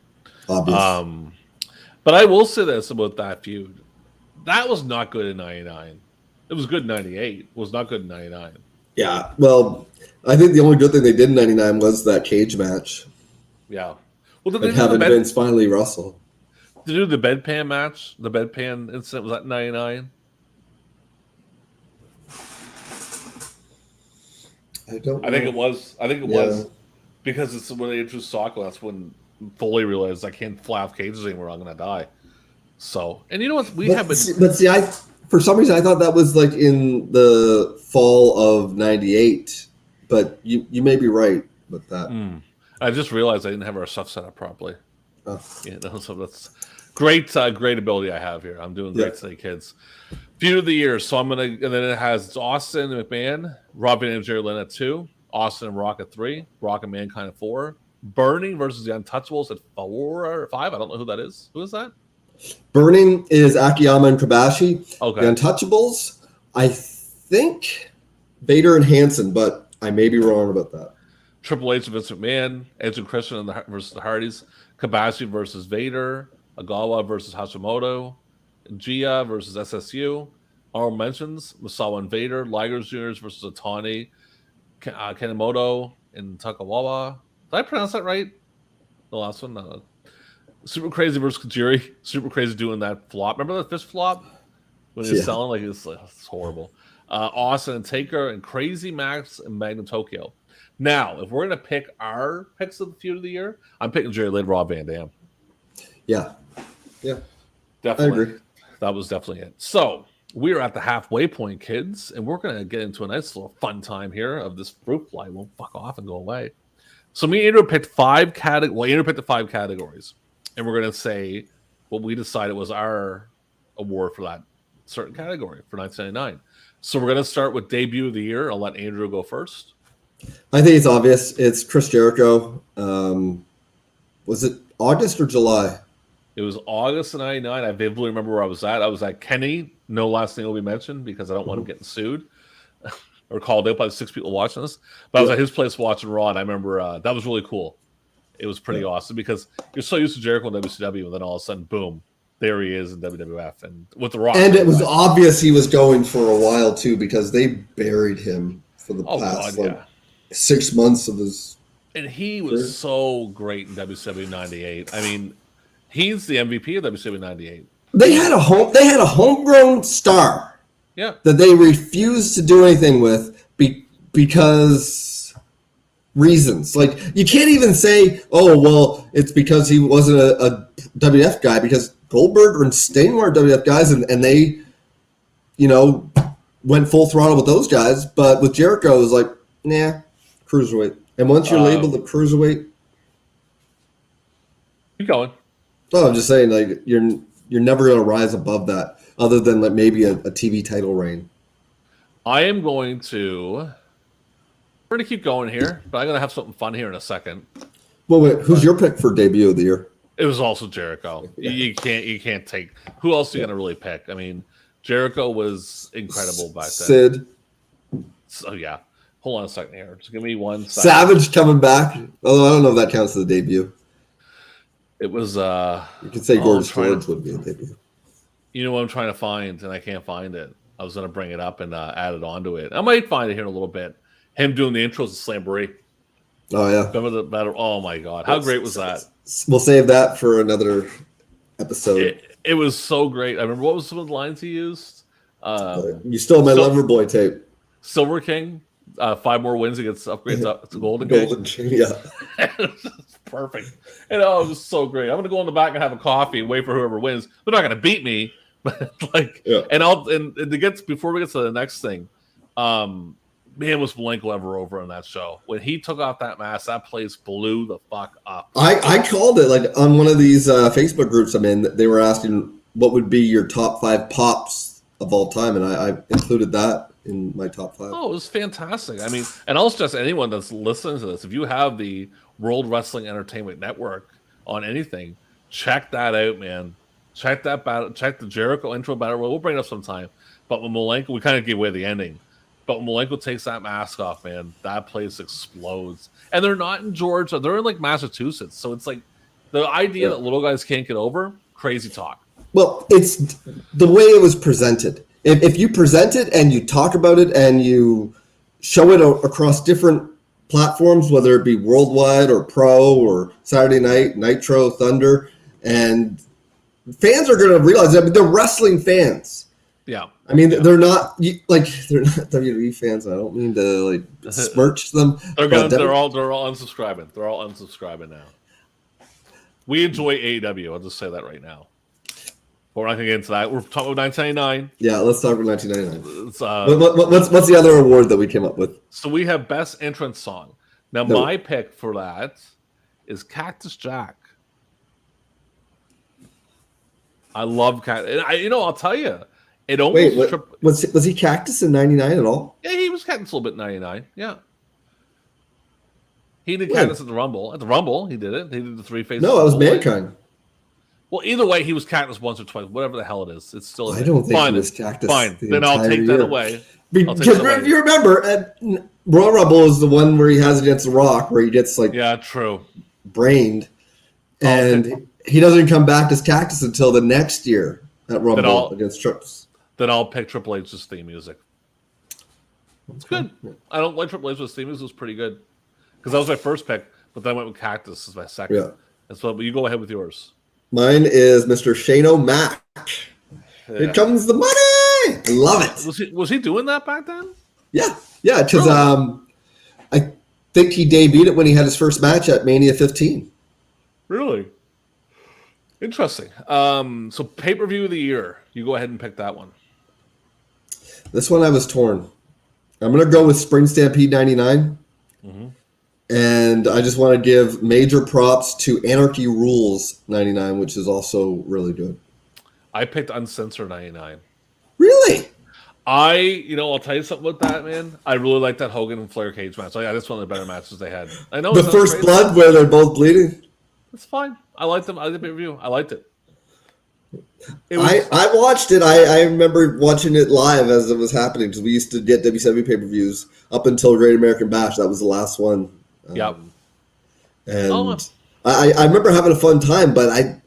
Obvious. But I will say this about that feud. That was not good in 99. It was good in 98. It was not good in 99. Yeah, well, I think the only good thing they did in 99 was that cage match. Yeah. Well, did they having Vince finally wrestle. Did they do the bedpan match? The bedpan incident, was that 99? I don't know. I think it was because it's when they introduced Socko. That's when Foley realized I can't fly off cages anymore. I'm gonna die. So, and you know what? For some reason I thought that was like in the fall of '98, but you may be right with that. I just realized I didn't have our stuff set up properly. Oh. So that's great ability I have here. I'm doing great today, kids. Feud of the year. So I'm gonna, and then it's Austin and McMahon, Rob Van Dam, Jerry Lynn at 2, Austin and Rock at 3, Rock and Mankind at 4, Burning versus the Untouchables at 4 or 5. I don't know who that is. Who is that? Burning is Akiyama and Kobashi. Okay. The Untouchables, I think Vader and Hansen, but I may be wrong about that. Triple H and Vince McMahon, Edge and Christian versus the Hardys, Kobashi versus Vader, Agawa versus Hashimoto, Gia versus SSU. Honorable mentions: Misawa and Vader, Liger Jr. versus Otani, Kanemoto and Takawawa. Did I pronounce that right? The last one? No. Super Crazy versus Kajiri. Super Crazy doing that flop. Remember the fist flop? When he was selling? It's horrible. Austin and Taker and Crazy Max and Magnum Tokyo. Now, if we're going to pick our picks of the feud of the year, I'm picking Jerry Lynn, Rob Van Dam. Yeah. Definitely. I agree. That was definitely it. So, we are at the halfway point, kids, and we're going to get into a nice little fun time here of this fruit fly won't fuck off and go away. So, me and Andrew picked 5 categories. Well, Andrew picked the 5 categories, and we're going to say what we decided was our award for that certain category for 1999. So, we're going to start with debut of the year. I'll let Andrew go first. I think it's obvious. It's Chris Jericho. Was it August or July? It was August of 99. I vividly remember where I was at. I was at Kenny. No last name will be mentioned because I don't want him getting sued or called out by the 6 people watching this. But I was at his place watching Raw, and I remember that was really cool. It was pretty awesome because you're so used to Jericho in WCW, and then all of a sudden, boom, there he is in WWF and with the Rock. And it was obvious he was going for a while too because they buried him for the past 6 months of his. And he was so great in WCW '98. I mean, he's the MVP of WCW '98. They had a homegrown star. Yeah. That they refused to do anything with because reasons. Like, you can't even say, oh, well, it's because he wasn't a WF guy, because Goldberg and Steiner were WF guys, and they, went full throttle with those guys. But with Jericho, it was like, nah, cruiserweight. And once you're labeled a cruiserweight, keep going. No, I'm just saying, like, you're never going to rise above that, other than like maybe a TV title reign. I am going to. We're going to keep going here, but I'm going to have something fun here in a second. Well, wait, who's your pick for debut of the year? It was also Jericho. Yeah. You can't take. Who else are you going to really pick? I mean, Jericho was incredible back then. Sid. So yeah, hold on a second here. Just give me 1 second. Savage coming back. Although I don't know if that counts as a debut. It was. You could say Gordon Swords would be a debut. You know what I'm trying to find, and I can't find it. I was going to bring it up and add it onto it. I might find it here in a little bit. Him doing the intros to Slamboree. Oh yeah. Remember the battle? Oh my god, how great was that? We'll save that for another episode. It was so great. I remember, what was some of the lines he used? You stole my Loverboy tape. Silver King, 5 more wins, he gets upgrades up to Golden King. Yeah. It's perfect. And it was so great. I'm gonna go in the back and have a coffee and wait for whoever wins. They're not gonna beat me, but and to get before we get to the next thing, man, was Malenko ever over on that show. When he took off that mask, that place blew the fuck up. I called it, like, on one of these Facebook groups I'm in. They were asking what would be your top 5 pops of all time, and I included that in my top 5. Oh, it was fantastic. I mean, and I'll suggest anyone that's listening to this, if you have the World Wrestling Entertainment Network on anything, check that out, man. Check that battle. Check the Jericho intro battle. We'll bring it up sometime. But when Malenko, we kind of gave away the ending. But when Malenko takes that mask off, man, that place explodes. And they're not in Georgia. They're in, like, Massachusetts. So it's like the idea that little guys can't get over, crazy talk. Well, it's the way it was presented. If you present it and you talk about it and you show it across different platforms, whether it be worldwide or pro or Saturday Night, Nitro, Thunder, and fans are going to realize that. I mean, they're wrestling fans. Yeah. I mean, they're not WWE fans. I don't mean to, like, smirch them. They're all unsubscribing. They're all unsubscribing now. We enjoy AEW. I'll just say that right now. But we're not going to get into that. We're talking about 1999. Yeah, let's talk about 1999. What's the other award that we came up with? So we have Best Entrance Song. Now, my pick for that is Cactus Jack. I love Cactus. I'll tell you. It almost was he Cactus in 99 at all? Yeah, he was Cactus a little bit in 99. Yeah. He did Cactus at the Rumble. At the Rumble, he did it. He did the 3 faces. No, it was Mankind. Well, either way, he was Cactus once or twice. Whatever the hell it is. It's still. I don't think he was Cactus. Fine. Then I'll take that away. Because if you remember, Royal Rumble is the one where he has against The Rock, where he gets, like, brained. And he doesn't come back as Cactus until the next year at Rumble against Trips. Then I'll pick Triple H's theme music. It's good. I don't like Triple H's theme music. It was pretty good. Because that was my first pick, but then I went with Cactus as my second. Yeah. And so, but you go ahead with yours. Mine is Mr. Shane O'Mac. Yeah. Here comes the money! I love it. Was he doing that back then? Yeah. Yeah, because I think he debuted it when he had his first match at Mania 15. Really? Interesting. So pay-per-view of the year. You go ahead and pick that one. This one I was torn. I'm going to go with Spring Stampede 99. Mm-hmm. And I just want to give major props to Anarchy Rules 99, which is also really good. I picked Uncensored 99. Really? I'll tell you something about that, man. I really like that Hogan and Flair cage match. That's one of the better matches they had. I know the first blood where they're both bleeding. It's fine. I liked them. I did a review. I liked it. I watched it. I remember watching it live as it was happening because we used to get WCW pay-per-views up until Great American Bash. That was the last one. Yep. And I remember having a fun time, but I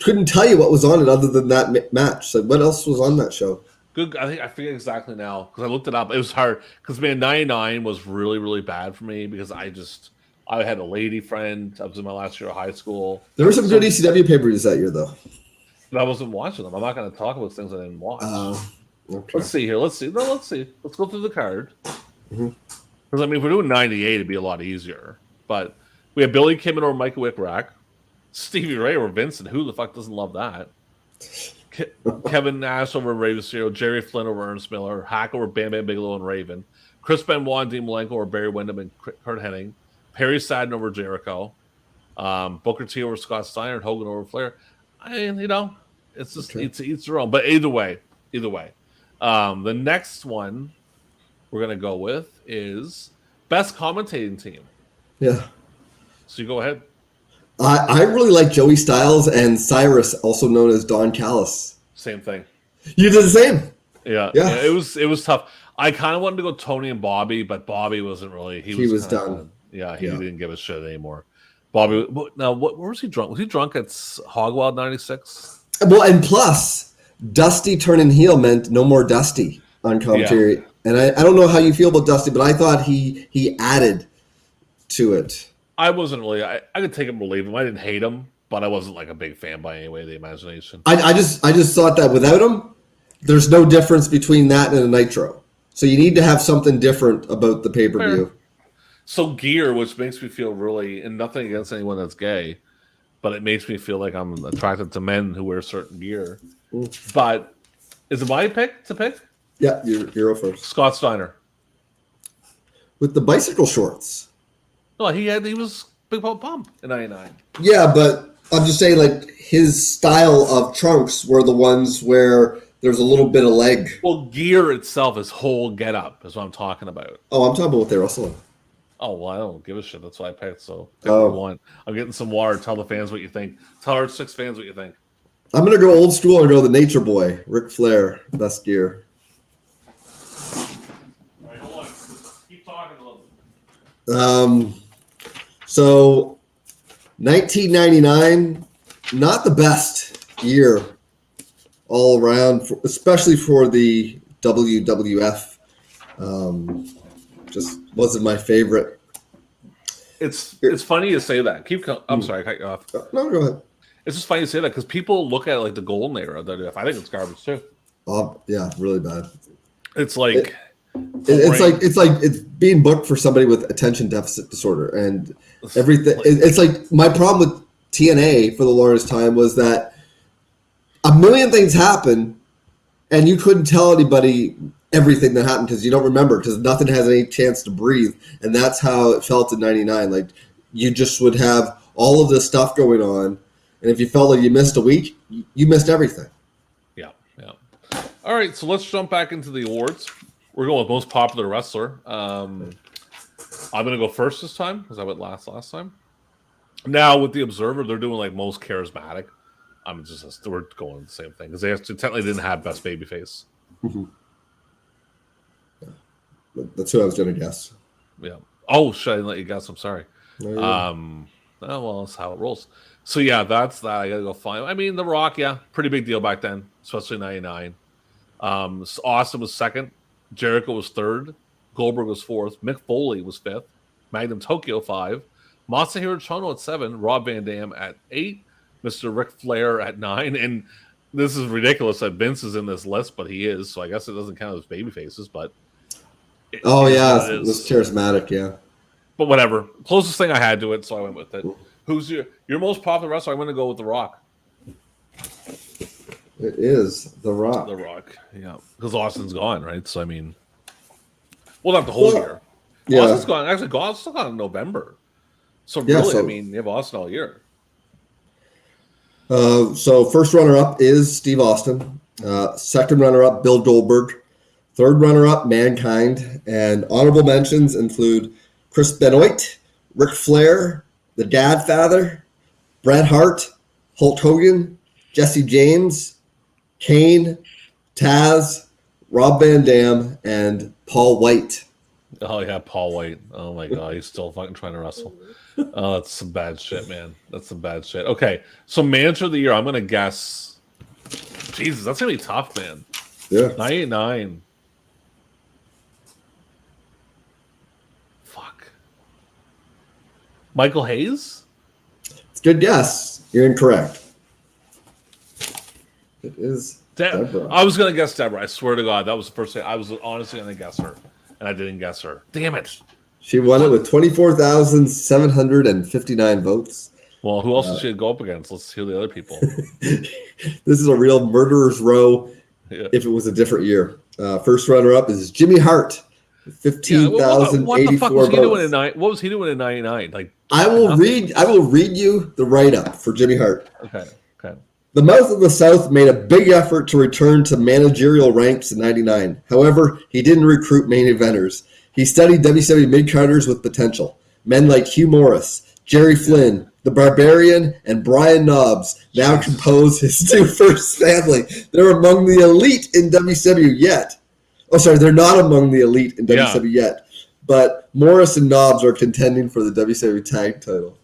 couldn't tell you what was on it other than that match. So what else was on that show? Good. I forget exactly now because I looked it up. It was hard because man, 99 was really really bad for me because I had a lady friend. I was in my last year of high school. There were some good ECW pay-per-views that year, though. But I wasn't watching them. I'm not going to talk about things I didn't watch. Okay. Let's see here. Let's see. Let's go through the card. Mm-hmm. Because I mean, if we're doing 98, it'd be a lot easier. But we have Billy Kimmon or Mike Wickrack, Stevie Ray or Vincent. Who the fuck doesn't love that? Kevin Nash over Rey Mysterio, Jerry Flynn over Ernst Miller, Hack over Bam Bam Bigelow and Raven, Chris Benoit and Dean Malenko over Barry Windham and Kurt Hennig, Perry Saturn over Jericho, Booker T over Scott Steiner, and Hogan over Flair. I mean, you know, it's just it's each their own. But either way, the next one we're gonna go with is best commentating team. Yeah. So you go ahead. I really like Joey Styles and Cyrus, also known as Don Callis. Same thing. You did the same. Yeah. It was tough. I kind of wanted to go Tony and Bobby, but Bobby wasn't really. He was done. He didn't give a shit anymore. Bobby. Now, where was he drunk? Was he drunk at Hogwild '96? Well, and plus, Dusty turning heel meant no more Dusty on commentary. Yeah. And I don't know how you feel about Dusty, but I thought he added to it. I wasn't really. I could take him or leave him. I didn't hate him, but I wasn't like a big fan by any way of the imagination. I just thought that without him, there's no difference between that and a Nitro. So you need to have something different about the pay-per-view. So gear, which makes me feel really, and nothing against anyone that's gay, but it makes me feel like I'm attracted to men who wear certain gear. But is it my pick to pick? Yeah, you're first. Scott Steiner with the bicycle shorts. No, he was Big Pump in '99. Yeah, but I'm just saying, like, his style of trunks were the ones where there's a little bit of leg. Well, gear itself, his whole get-up is what I'm talking about. Oh, I'm talking about what they wrestling. Oh, well, I don't give a shit. That's why I picked. So, pick what you want. I'm getting some water. Tell the fans what you think. Tell our 6 fans what you think. I'm going to go old school and go the Nature Boy, Ric Flair, best gear. All right, hold on. Keep talking a little bit. So, 1999, not the best year all around, especially for the WWF. Just wasn't my favorite. It's funny you say that. I'm sorry, I cut you off. No, go ahead. It's just funny you say that because people look at it like the golden era of WWF. I think it's garbage too. Yeah, really bad. It's like it's being booked for somebody with attention deficit disorder and everything. It's like my problem with TNA for the longest time was that a million things happen and you couldn't tell anybody everything that happened because you don't remember because nothing has any chance to breathe. And that's how it felt in '99. Like you just would have all of this stuff going on. And if you felt like you missed a week, you missed everything. Yeah. All right, so let's jump back into the awards. We're going with most popular wrestler. I'm going to go first this time because I went last time. Now with the Observer, they're doing like most charismatic. We're going the same thing because they technically didn't have best babyface. Mm-hmm. Yeah. That's who I was going to guess. Yeah. Oh, shit! I didn't let you guess. I'm sorry. Oh well, that's how it rolls. So yeah, that's that. I got to go find. I mean, The Rock, yeah, pretty big deal back then, especially '99. Austin was second. Jericho was third. Goldberg was fourth. Mick Foley was fifth. Magnum Tokyo 5. Masahiro Chono at 7. Rob Van Dam at 8. Mr. Ric Flair at 9. And this is ridiculous that Vince is in this list, but he is. So I guess it doesn't count as baby faces, but it was charismatic, yeah. But whatever. Closest thing I had to it, so I went with it. Who's your most popular wrestler? I'm going to go with The Rock. It is The Rock. The Rock, yeah. Because Austin's gone, right? So, I mean, well, not the whole year. Yeah. Austin's gone. Actually, Austin's still gone in November. So, really, I mean, you have Austin all year. So, first runner-up is Steve Austin. Second runner-up, Bill Goldberg. Third runner-up, Mankind. And honorable mentions include Chris Benoit, Ric Flair, The Dadfather, Bret Hart, Hulk Hogan, Jesse James, Kane, Taz, Rob Van Dam, and Paul White. Oh, yeah, Paul White. Oh, my God. He's still fucking trying to wrestle. Oh, that's some bad shit, man. That's some bad shit. Okay, so manager of the year, I'm going to guess. Jesus, that's going to be tough, man. Yeah. 99. Fuck. Michael Hayes? It's a good guess. You're incorrect. It is Deborah. I was going to guess Deborah. I swear to God. That was the first thing. I was honestly going to guess her. And I didn't guess her. Damn it. She won it with 24,759 votes. Well, who else did she go up against? Let's hear the other people. This is a real murderer's row if it was a different year. First runner-up is Jimmy Hart. 15,084 what the fuck was he votes. doing in what was he doing in 99? Like I will read you the write-up for Jimmy Hart. Okay. The Mouth of the South made a big effort to return to managerial ranks in 99. However, he didn't recruit main eventers. He studied WCW mid-carders with potential. Men like Hugh Morris, Jerry Flynn, the Barbarian, and Brian Knobbs now compose his new first family. They're among the elite in WCW yet. Oh, sorry, they're not among the elite in WCW yet. But Morris and Knobbs are contending for the WCW tag title.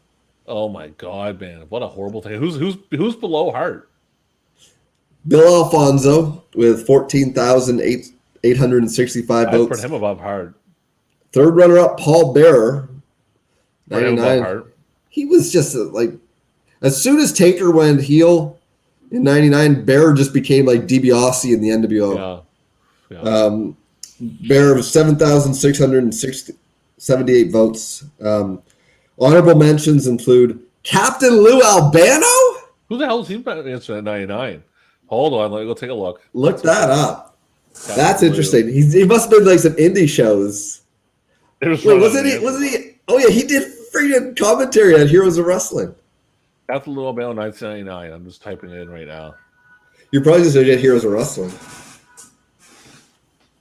Oh my God, man! What a horrible thing. Who's below Hart? Bill Alfonso with 14,865 votes. I put him above Hart. Third runner-up, Paul Bearer, 99. Hart. He was just like, as soon as Taker went heel in 99, Bearer just became like DiBiase in the NWO. Yeah. Bearer was 7,678 votes. Honorable mentions include Captain Lou Albano. Who the hell is he answering at 99? Hold on, let me go take a look. Look that up. Captain That's Lou. interesting. He must have been like some indie shows. Wait, wasn't he? Oh yeah, he did freaking commentary on Heroes of Wrestling. Captain Lou Albano, 1999. I'm just typing it in right now. You're probably just going to get Heroes of Wrestling.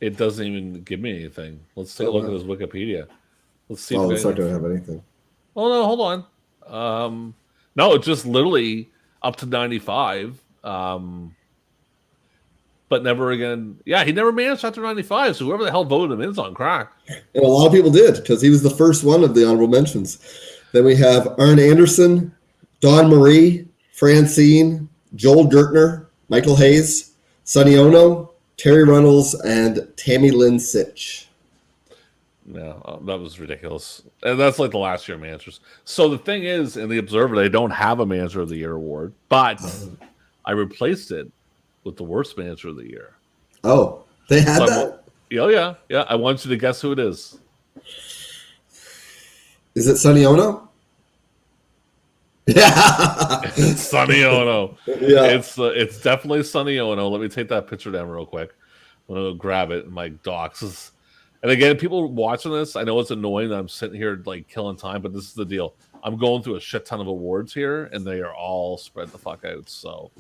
It doesn't even give me anything. Let's take a look at his Wikipedia. Let's see. Oh, it's not going to have anything. Oh no, hold on. No, it's just literally up to 95. But never again. Yeah, he never managed after 95. So whoever the hell voted him in is on crack. And a lot of people did because he was the first one of the honorable mentions. Then we have Arn Anderson, Don Marie, Francine, Joel Gertner, Michael Hayes, Sonny Ono, Terry Runnels, and Tammy Lynn Sitch. No, that was ridiculous. And that's like the last year managers. So the thing is, in the Observer, they don't have a Manager of the Year award, but I replaced it with the worst Manager of the Year. Oh, they had that? Yeah. I want you to guess who it is. Is it Sonny Ono? Yeah. It's Sonny Ono. Yeah. It's definitely Sonny Ono. Let me take that picture down real quick. I'm going to grab it in my docs. And again, people watching this, I know it's annoying that I'm sitting here like killing time, but this is the deal. I'm going through a shit ton of awards here, and they are all spread the fuck out. So,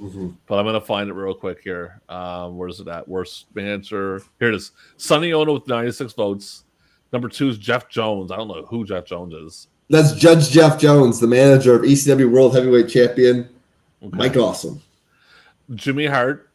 But I'm going to find it real quick here. Where's it at? Worst manager. Here it is. Sonny Ono with 96 votes. Number 2 is Jeff Jones. I don't know who Jeff Jones is. That's Judge Jeff Jones, the manager of ECW World Heavyweight Champion, Mike Awesome. Jimmy Hart,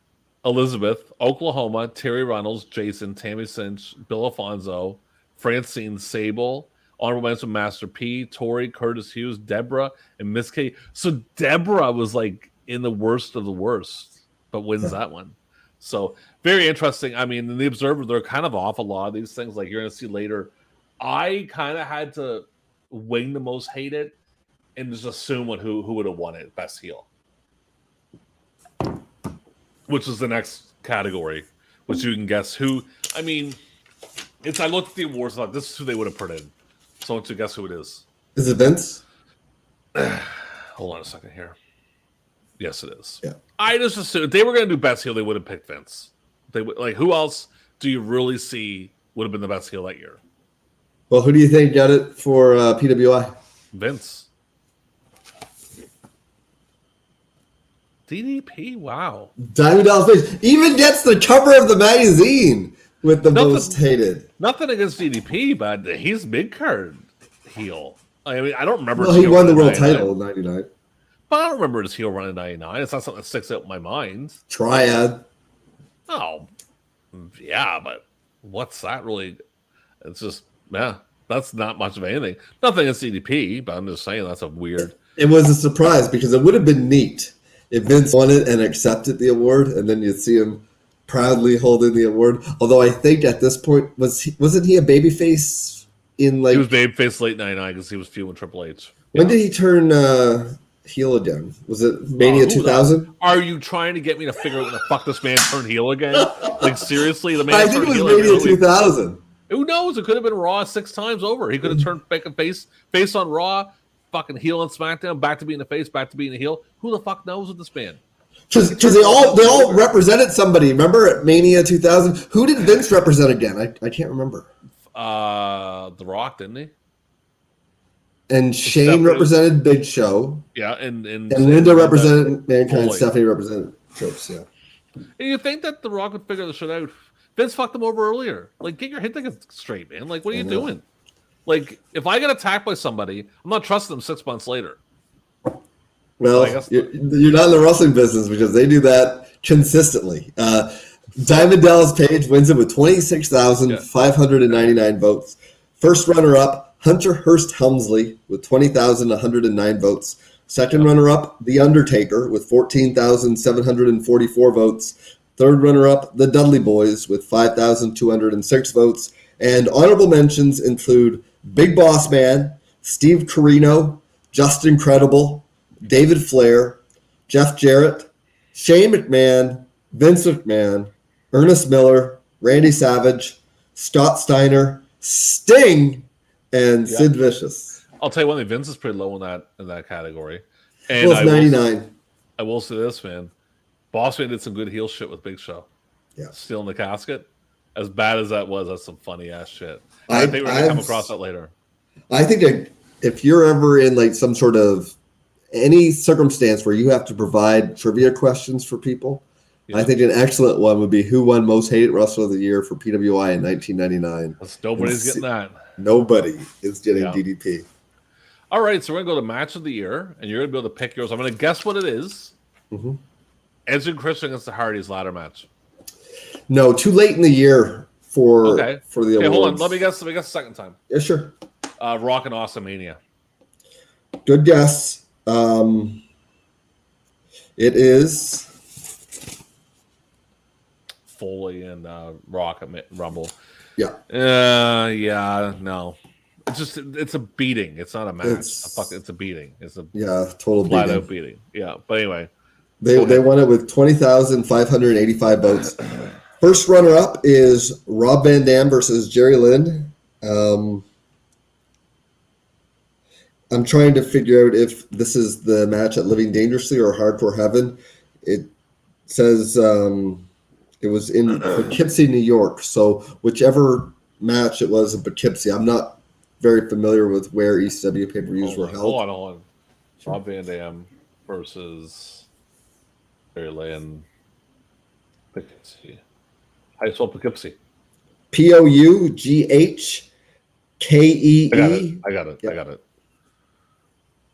Elizabeth, Oklahoma, Terry Runnels, Jason, Tammy Cinch, Bill Alfonso, Francine Sable, honorable mention Master P, Tori, Curtis Hughes, Deborah, and Miss K. So Deborah was like in the worst of the worst, but wins that one. So very interesting. I mean, in the Observer, they're kind of off a lot of these things. Like you're going to see later. I kind of had to wing the most hated and just assume who would have won it, best heel. Which is the next category, which you can guess who. I mean, I looked at the awards and thought this is who they would have put in. So I want you to guess who it is. Is it Vince? Hold on a second here. Yes, it is. Yeah. I just assumed if they were going to do best heel, they would have picked Vince. They would, like, who else do you really see would have been the best heel that year? Well, who do you think got it for PWI? Vince. DDP, wow. Diamond Dallas Page even gets the cover of the magazine with the most hated. Nothing against DDP, but he's mid-card heel. I mean, I don't remember. Well, he won the world title in 99. But I don't remember his heel run in 99. It's not something that sticks out in my mind. Triad. Oh, yeah, but what's that really? It's just, yeah, that's not much of anything. Nothing against DDP, but I'm just saying that's a weird. It was a surprise because it would have been neat if Vince won it and accepted the award, and then you'd see him proudly holding the award. Although I think at this point, wasn't he a babyface in like... He was babyface late 99 because he was feuding with Triple H. When did he turn heel again? Was it Mania 2000? Are you trying to get me to figure out when the fuck this man turned heel again? Like, seriously? The man I think it was Mania 2000. Who knows? It could have been Raw 6 times over. He could have turned back a face on Raw, fucking heel on SmackDown, back to being a face, back to being a heel. Who the fuck knows with this man? Because they all represented somebody. Remember at Mania 2000? Who did Vince represent again? I can't remember. The Rock, didn't he? And Shane represented Big Show. Yeah, and Linda represented Mankind. Stephanie represented Trips. Yeah. And you think that The Rock would figure this shit out? Vince fucked him over earlier. Like, get your head straight, man. Like, what are you doing? Like, if I get attacked by somebody, I'm not trusting them 6 months later. Well, you're not in the wrestling business because they do that consistently. Diamond Dallas Page wins it with 26,599 votes. First runner-up, Hunter Hearst Helmsley with 20,109 votes. Second runner-up, The Undertaker with 14,744 votes. Third runner-up, The Dudley Boys with 5,206 votes. And honorable mentions include Big Boss Man, Steve Corino, Justin Credible, David Flair, Jeff Jarrett, Shane McMahon, Vince McMahon, Ernest Miller, Randy Savage, Scott Steiner, Sting, and Sid Vicious. I'll tell you one thing, Vince is pretty low in that category. And well, it's 99. I will say this, man. Bossman did some good heel shit with Big Show. Yeah. Stealing the casket. As bad as that was, that's some funny ass shit. I think we're gonna come across that later. I think that if you're ever in like some sort of any circumstance where you have to provide trivia questions for people, I think an excellent one would be who won most hated wrestler of the year for PWI in 1999. Nobody's getting that. Nobody is getting DDP. All right, so we're going to go to match of the year, and you're going to be able to pick yours. I'm going to guess what it is. Mm-hmm. Edge and Christian against the Hardys ladder match. No, too late in the year for the awards. Hold on. Let me guess a second time. Yeah, sure. Rock and Awesome Mania. Good guess. It is Foley and Rock at Rumble. Yeah. No. It's a beating. It's not a match. It's a beating. It's a total flat out beating. Yeah. But anyway. They won it with 20,585 votes. First runner up is Rob Van Dam versus Jerry Lynn. I'm trying to figure out if this is the match at Living Dangerously or Hardcore Heaven. It says it was in Poughkeepsie, New York. So whichever match it was in Poughkeepsie, I'm not very familiar with where ECW pay-per-views were held. Hold on. Rob Van Dam versus Jerry Lynn. Poughkeepsie. How do you spell Poughkeepsie? Poughkeepsie. I got it.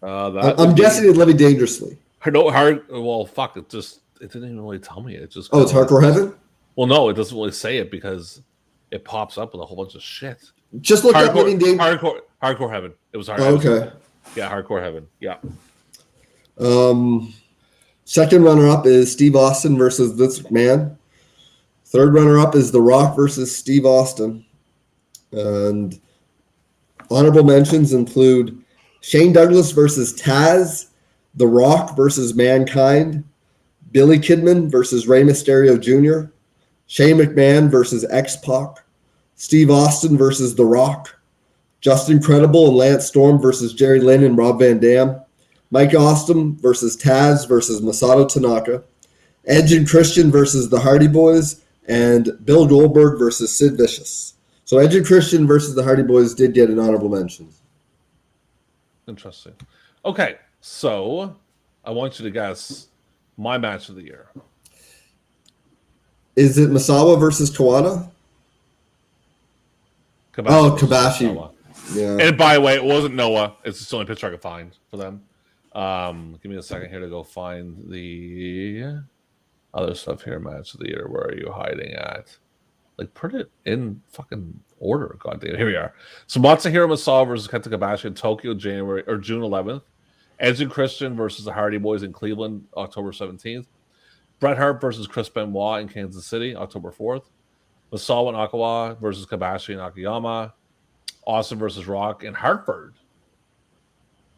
I'm guessing it's Living Dangerously. Well, fuck. It didn't even really tell me. It just. It's Hardcore Heaven? Well, no, it doesn't really say it because it pops up with a whole bunch of shit. Just look up Living Dangerously. Hardcore Heaven. It was Hardcore. Oh, okay. Yeah, Hardcore Heaven. Yeah. Second runner-up is Steve Austin versus Vince McMahon. Third runner-up is The Rock versus Steve Austin. And honorable mentions include Shane Douglas versus Taz, The Rock versus Mankind, Billy Kidman versus Rey Mysterio Jr., Shane McMahon versus X-Pac, Steve Austin versus The Rock, Justin Credible and Lance Storm versus Jerry Lynn and Rob Van Dam, Mike Austin versus Taz versus Masato Tanaka, Edge and Christian versus the Hardy Boys, and Bill Goldberg versus Sid Vicious. So Edge and Christian versus the Hardy Boys did get an honorable mention. Interesting. Okay, so I want you to guess my match of the year. Is it Misawa versus Kawada? Kabashi. Yeah. And by the way, it wasn't Noah. It's the only picture I could find for them. Give me a second here to go find the other stuff here. Match of the year. Where are you hiding at? Like, put it in fucking order. Goddamn. Here we are. So Matsuhiro Misawa versus Kenta Kobashi in Tokyo, June 11th. Edge and Christian versus the Hardy Boys in Cleveland, October 17th. Bret Hart versus Chris Benoit in Kansas City, October 4th. Misawa Nakawa versus Kobashi and Akiyama. Austin versus Rock in Hartford.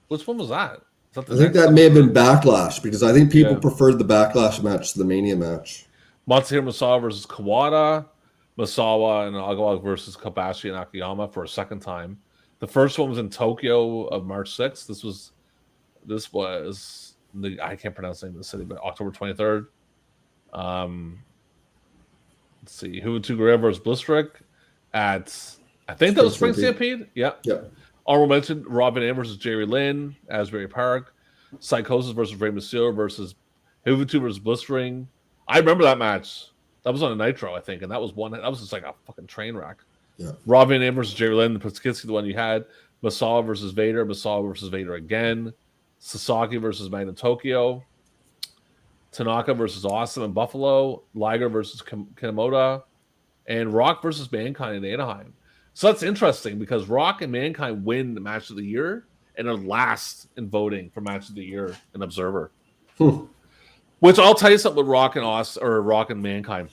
Which one was that? I think that may have been Backlash, because I think people preferred the Backlash match to the Mania match. Matsuhiro Misawa versus Kawada. Misawa and Nagawa versus Kobashi and Akiyama for a second time. The first one was in Tokyo of March 6th. This was I can't pronounce the name of the city, but October 23rd. Let's see. Juventud Guerrero versus Blistrick at, I think that was Spring Stampede. Yeah. Honorable mention, Robin Am versus Jerry Lynn, Asbury Park. Psychosis versus Rey Mysterio versus Juventud versus Blistering. I remember that match. That was on a Nitro, I think, and that was just like a fucking train wreck. Yeah. Robin Am versus Jerry Lynn, Pitskitsky, the one you had. Misawa versus Vader, Misawa versus Vader again. Sasaki versus Magnum Tokyo. Tanaka versus Austin in Buffalo. Liger versus Kanemoto. And Rock versus Mankind in Anaheim. So that's interesting because Rock and Mankind win the Match of the Year and are last in voting for Match of the Year in Observer. Which I'll tell you something with Rock and Rock and Mankind.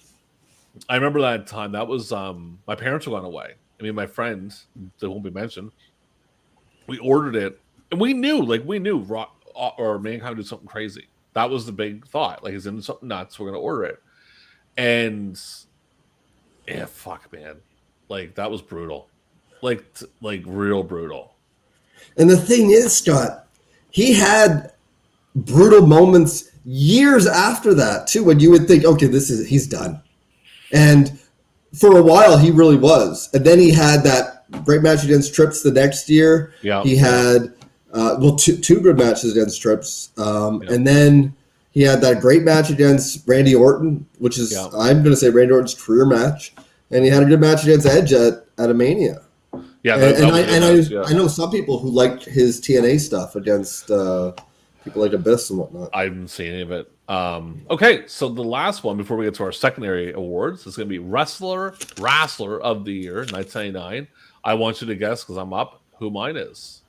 I remember that time. That was my parents were gone away. I mean, my friends that won't be mentioned. We ordered it, and we knew Rock or Mankind would do something crazy. That was the big thought. Like, he's into something nuts. We're gonna order it, and fuck, man. Like, that was brutal. Like real brutal. And the thing is, Scott, he had brutal moments years after that, too, when you would think, okay, he's done. And for a while, he really was. And then he had that great match against Trips the next year. Yeah. He had, two good matches against Trips. And then he had that great match against Randy Orton, which is, I'm going to say, Randy Orton's career match. And he had a good match against Edge at a Mania. Yeah, I know some people who liked his TNA stuff against people like Abyss and whatnot. I didn't see any of it. Okay, so the last one before we get to our secondary awards is going to be Wrestler of the Year, 1999. I want you to guess, because I'm up, who mine is.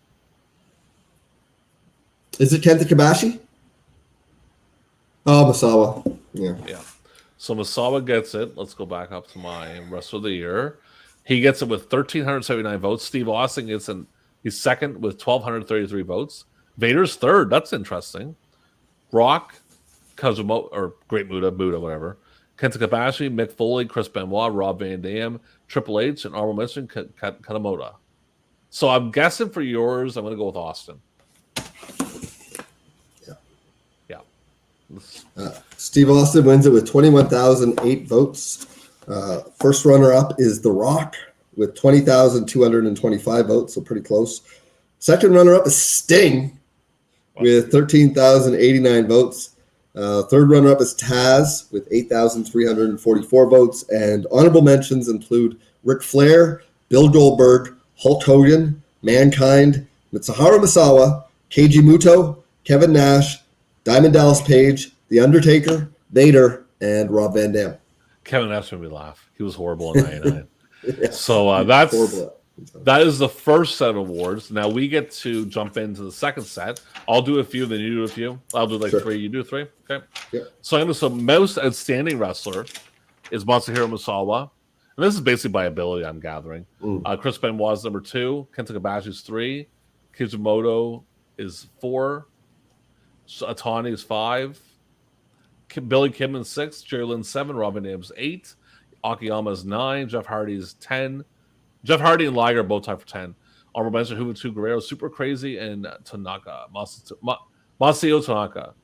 Is it Kenta Kobashi? Oh, Misawa. Yeah. So Misawa gets it. Let's go back up to my Wrestler of the Year. He gets it with 1,379 votes. Steve Austin gets in. He's second with 1,233 votes. Vader's third. That's interesting. Rock, Kazumo, or Great Muta, whatever. Kenta Kobashi, Mick Foley, Chris Benoit, Rob Van Dam, Triple H, and honorable mention Kanemoto. So I'm guessing for yours, I'm going to go with Austin. Steve Austin wins it with 21,008 votes. First runner-up is The Rock with 20,225 votes, so pretty close. Second runner-up is Sting with 13,089 votes. Third runner-up is Taz with 8,344 votes. And honorable mentions include Ric Flair, Bill Goldberg, Hulk Hogan, Mankind, Mitsuharu Misawa, Keiji Muto, Kevin Nash, Diamond Dallas Page, The Undertaker, Vader, and Rob Van Dam. Kevin Nash made me laugh. He was horrible in 99. So that is the first set of awards. Now we get to jump into the second set. I'll do a few, then you do a few. I'll do three. You do three. Okay. Yeah. So most outstanding wrestler is Masahiro Misawa. And this is basically by ability, I'm gathering. Chris Benoit is number 2. Kenta Kobashi is 3. Kizimoto is 4. Atani is 5. Billy Kidman 6. Jerry Lynn 7. Robin Ames 8. Akiyama is 9. Jeff Hardy is 10. Jeff Hardy and Liger both tied for 10. Honorable mention Juventud Guerrero, Super Crazy, and Tanaka. Masao Tanaka.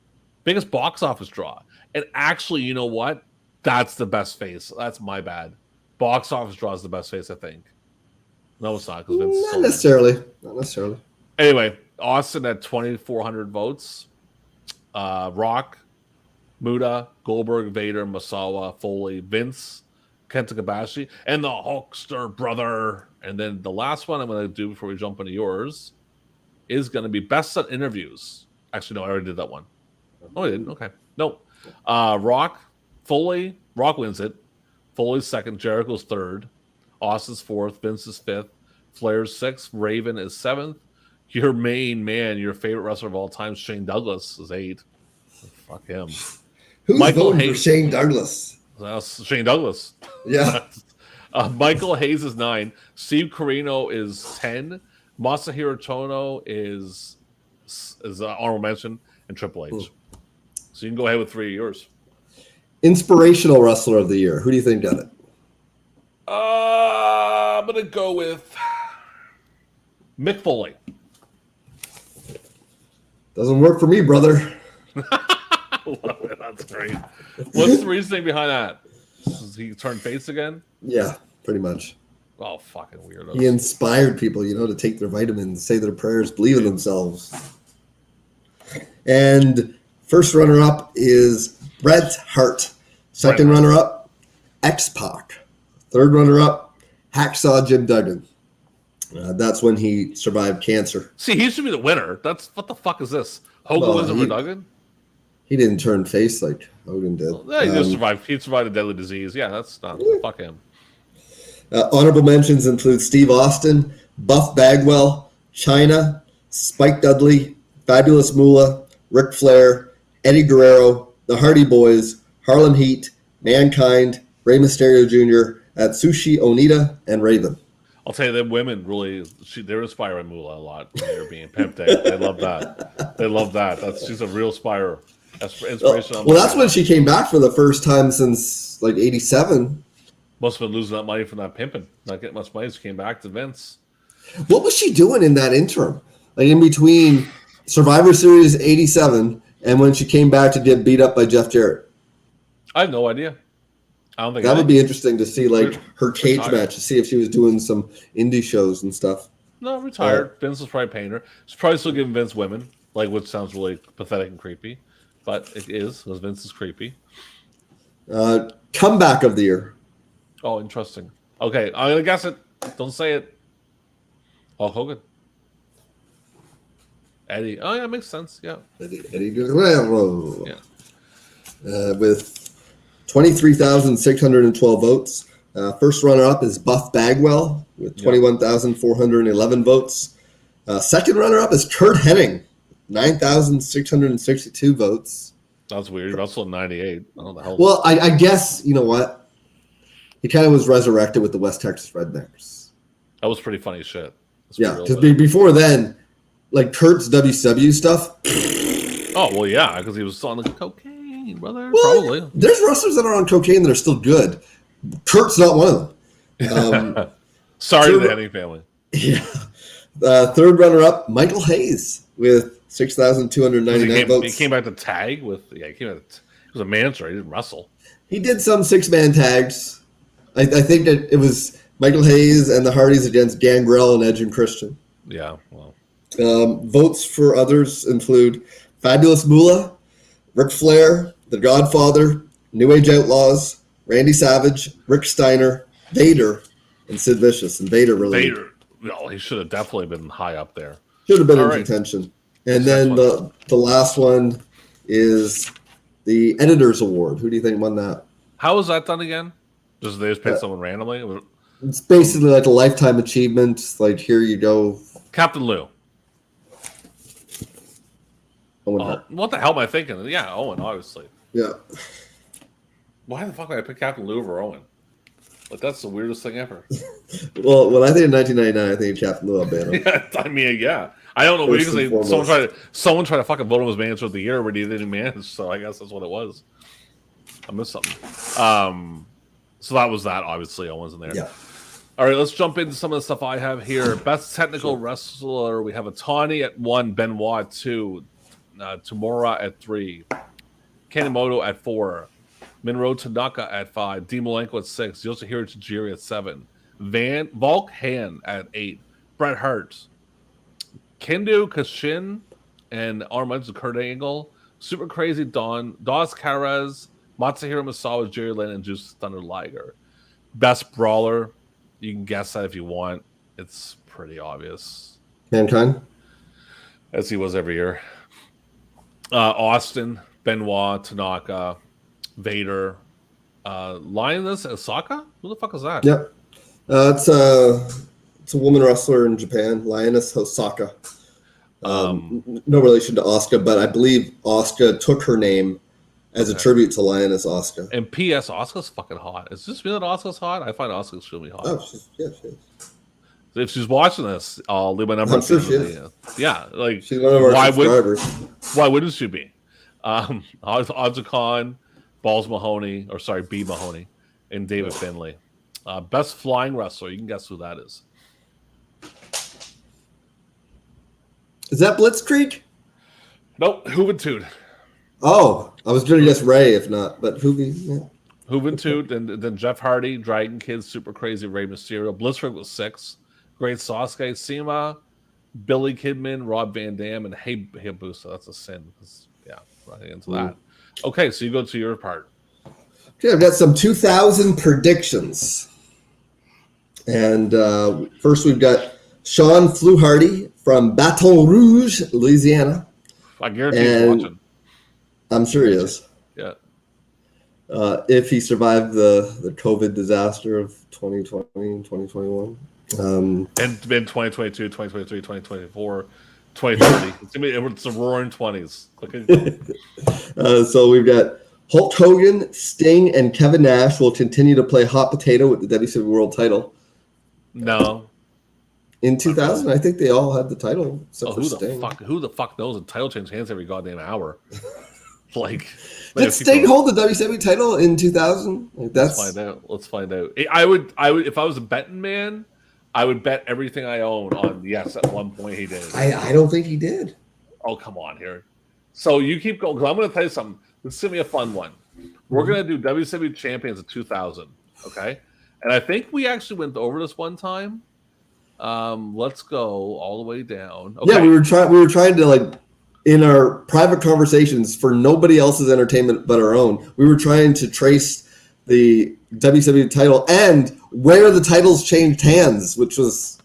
Biggest box office draw. And actually, you know what? That's the best face. That's my bad. Box office draw is the best face, I think. No, it's not. Not necessarily. Anyway, Austin at 2,400 votes. Rock, Muta, Goldberg, Vader, Misawa, Foley, Vince, Kenta Kobashi, and the Hulkster brother. And then the last one I'm going to do before we jump into yours is going to be Best on Interviews. Actually, no, I already did that one. Oh, I didn't? Okay. No. Rock, Foley. Rock wins it. Foley's second. Jericho's third. Austin's fourth. Vince is fifth. Flair's sixth. Raven is seventh. Your main man, your favorite wrestler of all time, Shane Douglas, is 8. Fuck him. Who's Michael voting for Hayes. Shane Douglas? That's Shane Douglas. Yeah. Michael Hayes is 9. Steve Corino is 10. Masahiro Chono is honorable mention, and Triple H. So you can go ahead with 3 of yours. Inspirational wrestler of the year. Who do you think got it? I'm gonna go with Mick Foley. Doesn't work for me, brother. Love it. That's great. What's the reasoning behind that? Does he turn face again? Yeah, pretty much. Oh, fucking weirdos. He inspired people, to take their vitamins, say their prayers, believe in themselves. And first runner-up is Bret Hart. Second runner-up, X-Pac. Third runner-up, Hacksaw Jim Duggan. That's when he survived cancer. See, he should be the winner. What the fuck is this? Hogan wins over Duggan? He didn't turn face like Hogan did. Well, yeah, he just survived. He survived a deadly disease. Yeah, that's not. Fuck him. Honorable mentions include Steve Austin, Buff Bagwell, Chyna, Spike Dudley, Fabulous Moolah, Ric Flair, Eddie Guerrero, the Hardy Boys, Harlem Heat, Mankind, Rey Mysterio Jr., Atsushi Onita, and Raven. I'll tell you, the women really, they're inspiring Moolah a lot when they're being pimped. They love that. They love that. She's a real inspiration. Well, that's when she came back for the first time since like 87. Must have been losing that money from that pimping. Not getting much money. She came back to Vince. What was she doing in that interim? Like in between Survivor Series 87 and when she came back to get beat up by Jeff Jarrett? I have no idea. I don't think that would be interesting to see, like her cage match, to see if she was doing some indie shows and stuff. No, retired. Vince was probably paying her. She's probably still giving Vince women, which sounds really pathetic and creepy, but it is because Vince is creepy. Comeback of the year. Oh, interesting. Okay, I'm gonna guess it. Don't say it. Hulk Hogan. Eddie. Oh yeah, makes sense. Yeah. Eddie Guerrero. Yeah. With 23,612 votes. First runner-up is Buff Bagwell with 21,411 votes. Second runner-up is Kurt Hennig, 9,662 votes. That's weird. He wrestled in 98. I don't know the hell. Well, I guess, you know what? He kind of was resurrected with the West Texas Rednecks. That was pretty funny shit. Yeah, because before then, like Kurt's WCW stuff. Oh, well, yeah, because he was on the cocaine, brother. Well, probably. There's wrestlers that are on cocaine that are still good. Kurt's not one of them. Sorry to the Hennig family. Yeah. Third runner-up, Michael Hayes with 6,299 votes. He came back to tag with. Yeah, he was a manager. He didn't wrestle. He did some six-man tags. I think that it was Michael Hayes and the Hardys against Gangrel and Edge and Christian. Yeah, well. Votes for others include Fabulous Moolah, Ric Flair, The Godfather, New Age Outlaws, Randy Savage, Rick Steiner, Vader, and Sid Vicious. And Vader really. Vader. No, he should have definitely been high up there. Should have been in contention. And then the last one is the Editor's Award. Who do you think won that? How was that done again? Just they just picked someone randomly? It's basically like a lifetime achievement. Like, here you go. Captain Lou. Owen. What the hell am I thinking? Yeah, Owen, obviously. Yeah. Why the fuck would I pick Captain Lou over Owen? Like, that's the weirdest thing ever. Well, when I think of 1999, I think of Captain Lou Albano. Yeah, I mean, yeah. I don't know. Because someone tried to fucking vote him as manager of the year, but he didn't manage, so I guess that's what it was. I missed something. So that was that. Obviously, Owen's in there. Yeah. All right, let's jump into some of the stuff I have here. Best technical wrestler, we have Atani at 1, Benoit at 2, Tamura at 3, Kanemoto at 4, Minoru Tanaka at 5, D. Malenko at 6, Yoshihiro Tajiri at 7, Volk Han at 8, Bret Hart, Kendo Kashin, and Armand Kurt Angle, Super Crazy Don, Dos Caras, Matsuhiro Misawa, Jerry Lynn, and Juice Thunder Liger. Best brawler, you can guess that if you want. It's pretty obvious. Mankind? As he was every year. Austin, Benoit, Tanaka, Vader, Lioness Osaka? Who the fuck is that? Yep. It's a woman wrestler in Japan, Lioness Osaka. No relation to Asuka, but I believe Asuka took her name as a tribute to Lioness Asuka. And P.S. Asuka's fucking hot. Is this really that Asuka's hot? I find Asuka extremely hot. Oh, she is. If she's watching this, I'll leave my number. I'm sure she is. Yeah, like she's one of our subscribers. Why wouldn't she be? Odds Balls Mahoney, B Mahoney, and David Finlay. Best flying wrestler. You can guess who that is. Is that Blitzkrieg? Nope, Juventud. Oh, I was going to guess Ray, if not, but Juventud, and then Jeff Hardy, Dragon Kid, Super Crazy, Rey Mysterio. Blitzkrieg was 6. Great Sasuke, Sema, Billy Kidman, Rob Van Dam, and Hayabusa. That's a sin. Yeah, running into that. Okay, so you go to your part. Okay, I've got some 2000 predictions. And first we've got Sean Fluharty from Baton Rouge, Louisiana. I guarantee he's watching. I'm sure he is. Yeah. If he survived the COVID disaster of 2020 and 2021. And been 2022, 2023, 2024, 2030. It's the roaring 20s. So we've got Hulk Hogan, Sting, and Kevin Nash will continue to play hot potato with the WCW World title. No. In 2000, I think they all had the title except for Sting. Who the fuck knows? The title changed hands every goddamn hour. Did Sting hold the WCW title in 2000? Let's find out. I would if I was a betting man, I would bet everything I own on yes. At one point he did. I don't think he did. Oh, come on here. So you keep going because I'm going to tell you something. Let's give me a fun one. We're going to do WCW champions of 2000. Okay, and I think we actually went over this one time. Let's go all the way down. Okay. Yeah, we were trying to in our private conversations for nobody else's entertainment but our own. We were trying to trace the WCW title and where the titles changed hands, which was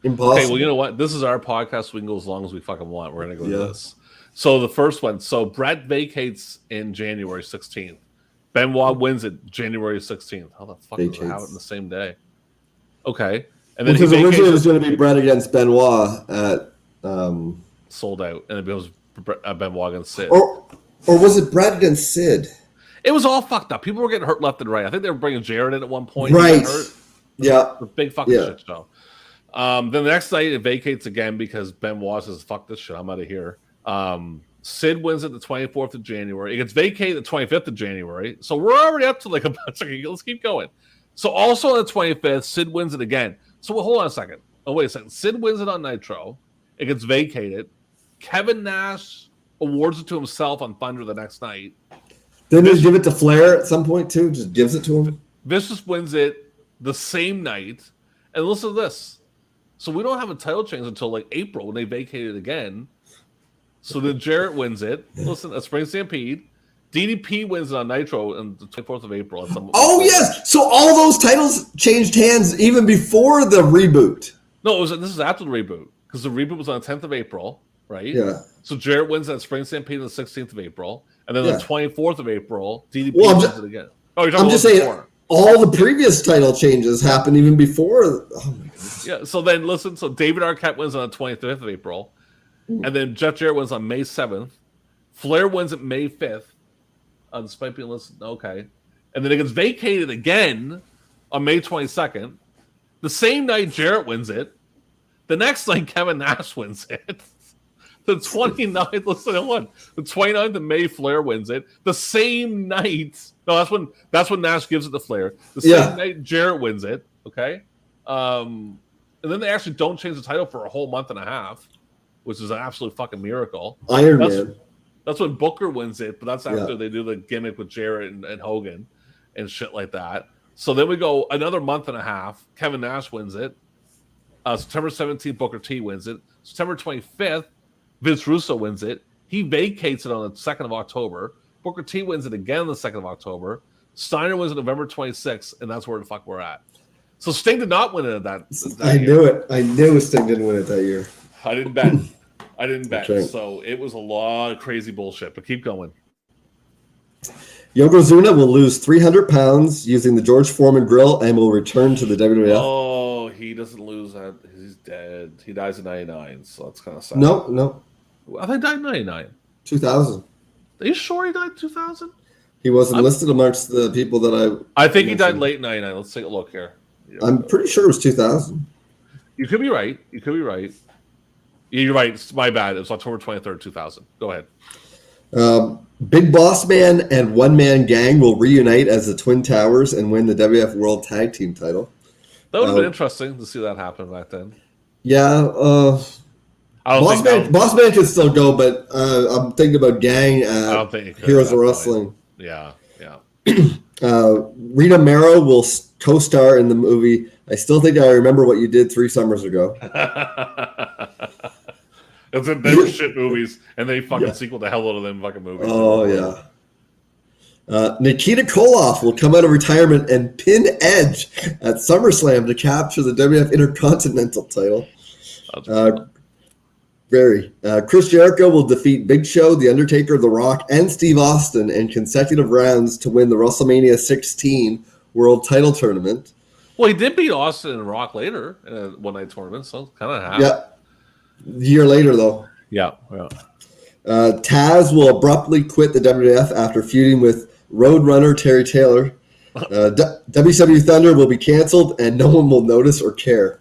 impossible. Okay, well, you know what? This is our podcast. We can go as long as we fucking want. We're going to go to this. So the first one. So Brett vacates in January 16th. Benoit wins it January 16th. How the fuck does it happen the same day? Okay. And then because originally it was going to be Brett against Benoit at sold out, and it was Benoit against Sid. Or was it Brett against Sid? It was all fucked up. People were getting hurt left and right. I think they were bringing Jared in at one point. Right. Yeah. A big fucking shit show. Then the next night it vacates again because Benoit says, "Fuck this shit. I'm out of here." Sid wins it the 24th of January. It gets vacated the 25th of January. So we're already up to a bunch of. Let's keep going. So also on the 25th, Sid wins it again. So hold on a second. Oh, wait a second. Sid wins it on Nitro. It gets vacated. Kevin Nash awards it to himself on Thunder the next night. Didn't he give it to Flair at some point, too? Just gives it to him? Vicious wins it the same night. And listen to this. So we don't have a title change until April when they vacate it again. So then Jarrett wins it. Listen, a Spring Stampede. DDP wins it on Nitro on the 24th of April. Oh, yes. So all those titles changed hands even before the reboot. No, this is after the reboot. Because the reboot was on the 10th of April, right? Yeah. So Jarrett wins that Spring Stampede on the 16th of April. And then the 24th of April, DDP wins it again. Oh, you're talking I'm just saying, all the previous title changes happened even before. Oh, my goodness. Yeah, so then listen. So David Arquette wins on the 25th of April. And then Jeff Jarrett wins on May 7th. Flair wins at May 5th. Despite being listed, okay. And then it gets vacated again on May 22nd. The same night Jarrett wins it. The next night Kevin Nash wins it. The 29th, listen to one. The 29th of May, Flair wins it. The same night, no, that's when Nash gives it to Flair. The same night Jarrett wins it. Okay. And then they actually don't change the title for a whole month and a half, which is an absolute fucking miracle. Iron Man. That's when Booker wins it, but that's after they do the gimmick with Jarrett and Hogan and shit like that. So then we go another month and a half. Kevin Nash wins it. September 17th, Booker T wins it. September 25th, Vince Russo wins it. He vacates it on the 2nd of October. Booker T wins it again on the 2nd of October. Steiner wins it November 26th, and that's where the fuck we're at. So Sting did not win it that I knew it. I knew Sting didn't win it that year. I didn't bet. Right. So it was a lot of crazy bullshit, but keep going. Yokozuna will lose 300 pounds using the George Foreman grill and will return to the WWF. Oh, he doesn't lose that. He's dead. He dies in 99, so that's kind of sad. No. I think he died in 99. 2000. Are you sure he died in 2000? He wasn't listed amongst the people that I think he died late 99. Let's take a look here. I'm pretty sure it was 2000. You could be right. You're right. It's my bad. It was October 23rd, 2000. Go ahead. Big Boss Man and One Man Gang will reunite as the Twin Towers and win the WWF World Tag Team title. That would have been interesting to see that happen back then. Yeah. Boss Man could still go, but I'm thinking about Gang at I don't think it could, Heroes of Wrestling. Yeah. Rita Mero will co-star in the movie I Still Think I Remember What You Did 3 Summers Ago. They were shit movies, and they fucking sequel the hell out of them fucking movies. Oh, yeah. Nikita Koloff will come out of retirement and pin Edge at SummerSlam to capture the WWF Intercontinental title. Chris Jericho will defeat Big Show, The Undertaker, The Rock, and Steve Austin in consecutive rounds to win the WrestleMania 16 World Title Tournament. Well, he did beat Austin and Rock later in a one-night tournament, so kind of happened. Yeah. A year later, though. Yeah. Taz will abruptly quit the WWF after feuding with Roadrunner Terry Taylor. WCW Thunder will be canceled, and no one will notice or care.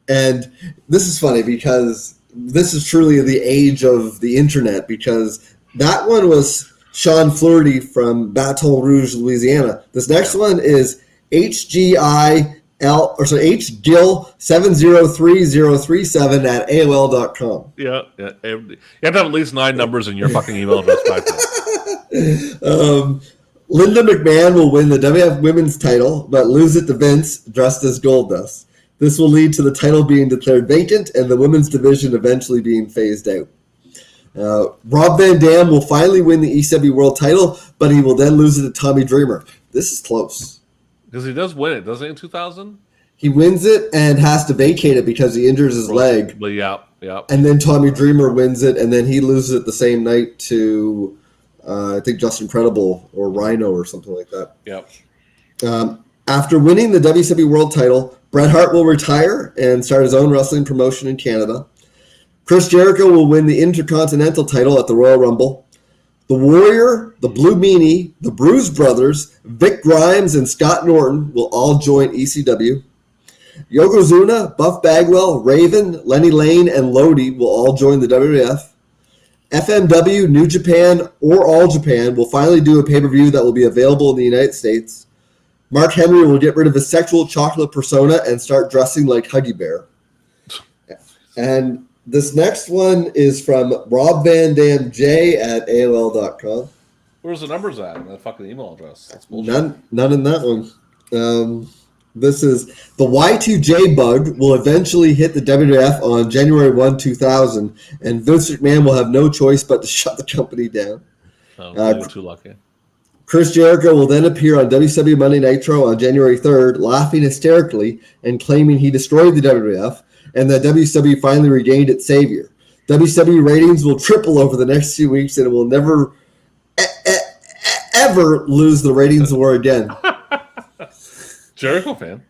And this is funny because this is truly the age of the internet, because that one was Sean Flaherty from Baton Rouge, Louisiana. This next one is HGill 7030037 at AOL.com. Yeah. You have to have at least 9 numbers in your fucking email address back then. Linda McMahon will win the WWF Women's title, but lose it to Vince, dressed as Goldust. This will lead to the title being declared vacant and the women's division eventually being phased out. Rob Van Dam will finally win the ECW World title, but he will then lose it to Tommy Dreamer. This is close. Because he does win it, doesn't he, in 2000? He wins it and has to vacate it because he injures his leg. Well, yeah. And then Tommy Dreamer wins it, and then he loses it the same night to, I think, Justin Credible or Rhino or something like that. Yep. After winning the WCW World title, Bret Hart will retire and start his own wrestling promotion in Canada. Chris Jericho will win the Intercontinental title at the Royal Rumble. The Warrior, the Blue Meanie, the Bruise Brothers, Vic Grimes, and Scott Norton will all join ECW. Yokozuna, Buff Bagwell, Raven, Lenny Lane, and Lodi will all join the WWF. FMW, New Japan, or All Japan will finally do a pay-per-view that will be available in the United States. Mark Henry will get rid of his sexual chocolate persona and start dressing like Huggy Bear. And this next one is from Rob Van Dam J at AOL.com. Where's the numbers at in that fucking email address? That's bullshit. None in that one. This is the Y2J bug will eventually hit the WWF on January 1, 2000, and Vince McMahon will have no choice but to shut the company down. You're too lucky. Chris Jericho will then appear on WCW Monday Nitro on January 3rd, laughing hysterically and claiming he destroyed the WWF and that WCW finally regained its savior. WCW ratings will triple over the next few weeks, and it will never, ever lose the ratings war again. Jericho fan.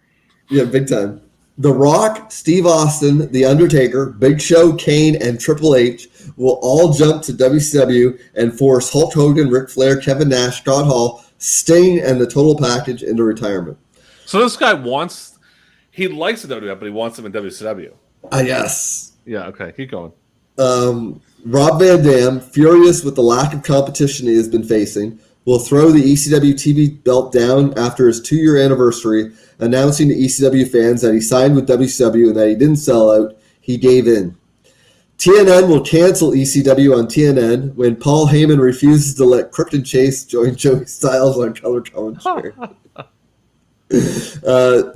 Yeah, big time. The Rock, Steve Austin, The Undertaker, Big Show, Kane, and Triple H will all jump to WCW and force Hulk Hogan, Ric Flair, Kevin Nash, Scott Hall, Sting, and the Total Package into retirement. So this guy he likes the WWF, but he wants them in WCW. Yes. Yeah, okay, keep going. Rob Van Dam, furious with the lack of competition he has been facing, will throw the ECW TV belt down after his 2-year anniversary, announcing to ECW fans that he signed with WCW and that he didn't sell out, he gave in. TNN will cancel ECW on TNN when Paul Heyman refuses to let Crooked Chase join Joey Styles on color commentary.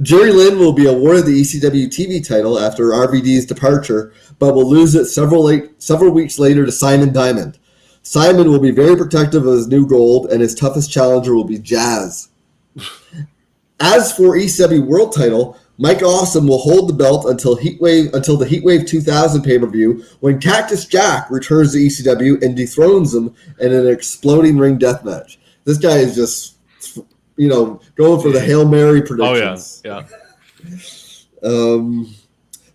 Jerry Lynn will be awarded the ECW TV title after RVD's departure, but will lose it several weeks later to Simon Diamond. Simon will be very protective of his new gold, and his toughest challenger will be Jazz. As for ECW World title, Mike Awesome will hold the belt until the Heatwave 2000 pay-per-view when Cactus Jack returns to ECW and dethrones him in an exploding ring death match. This guy is just, going for the Hail Mary predictions. Oh, yeah.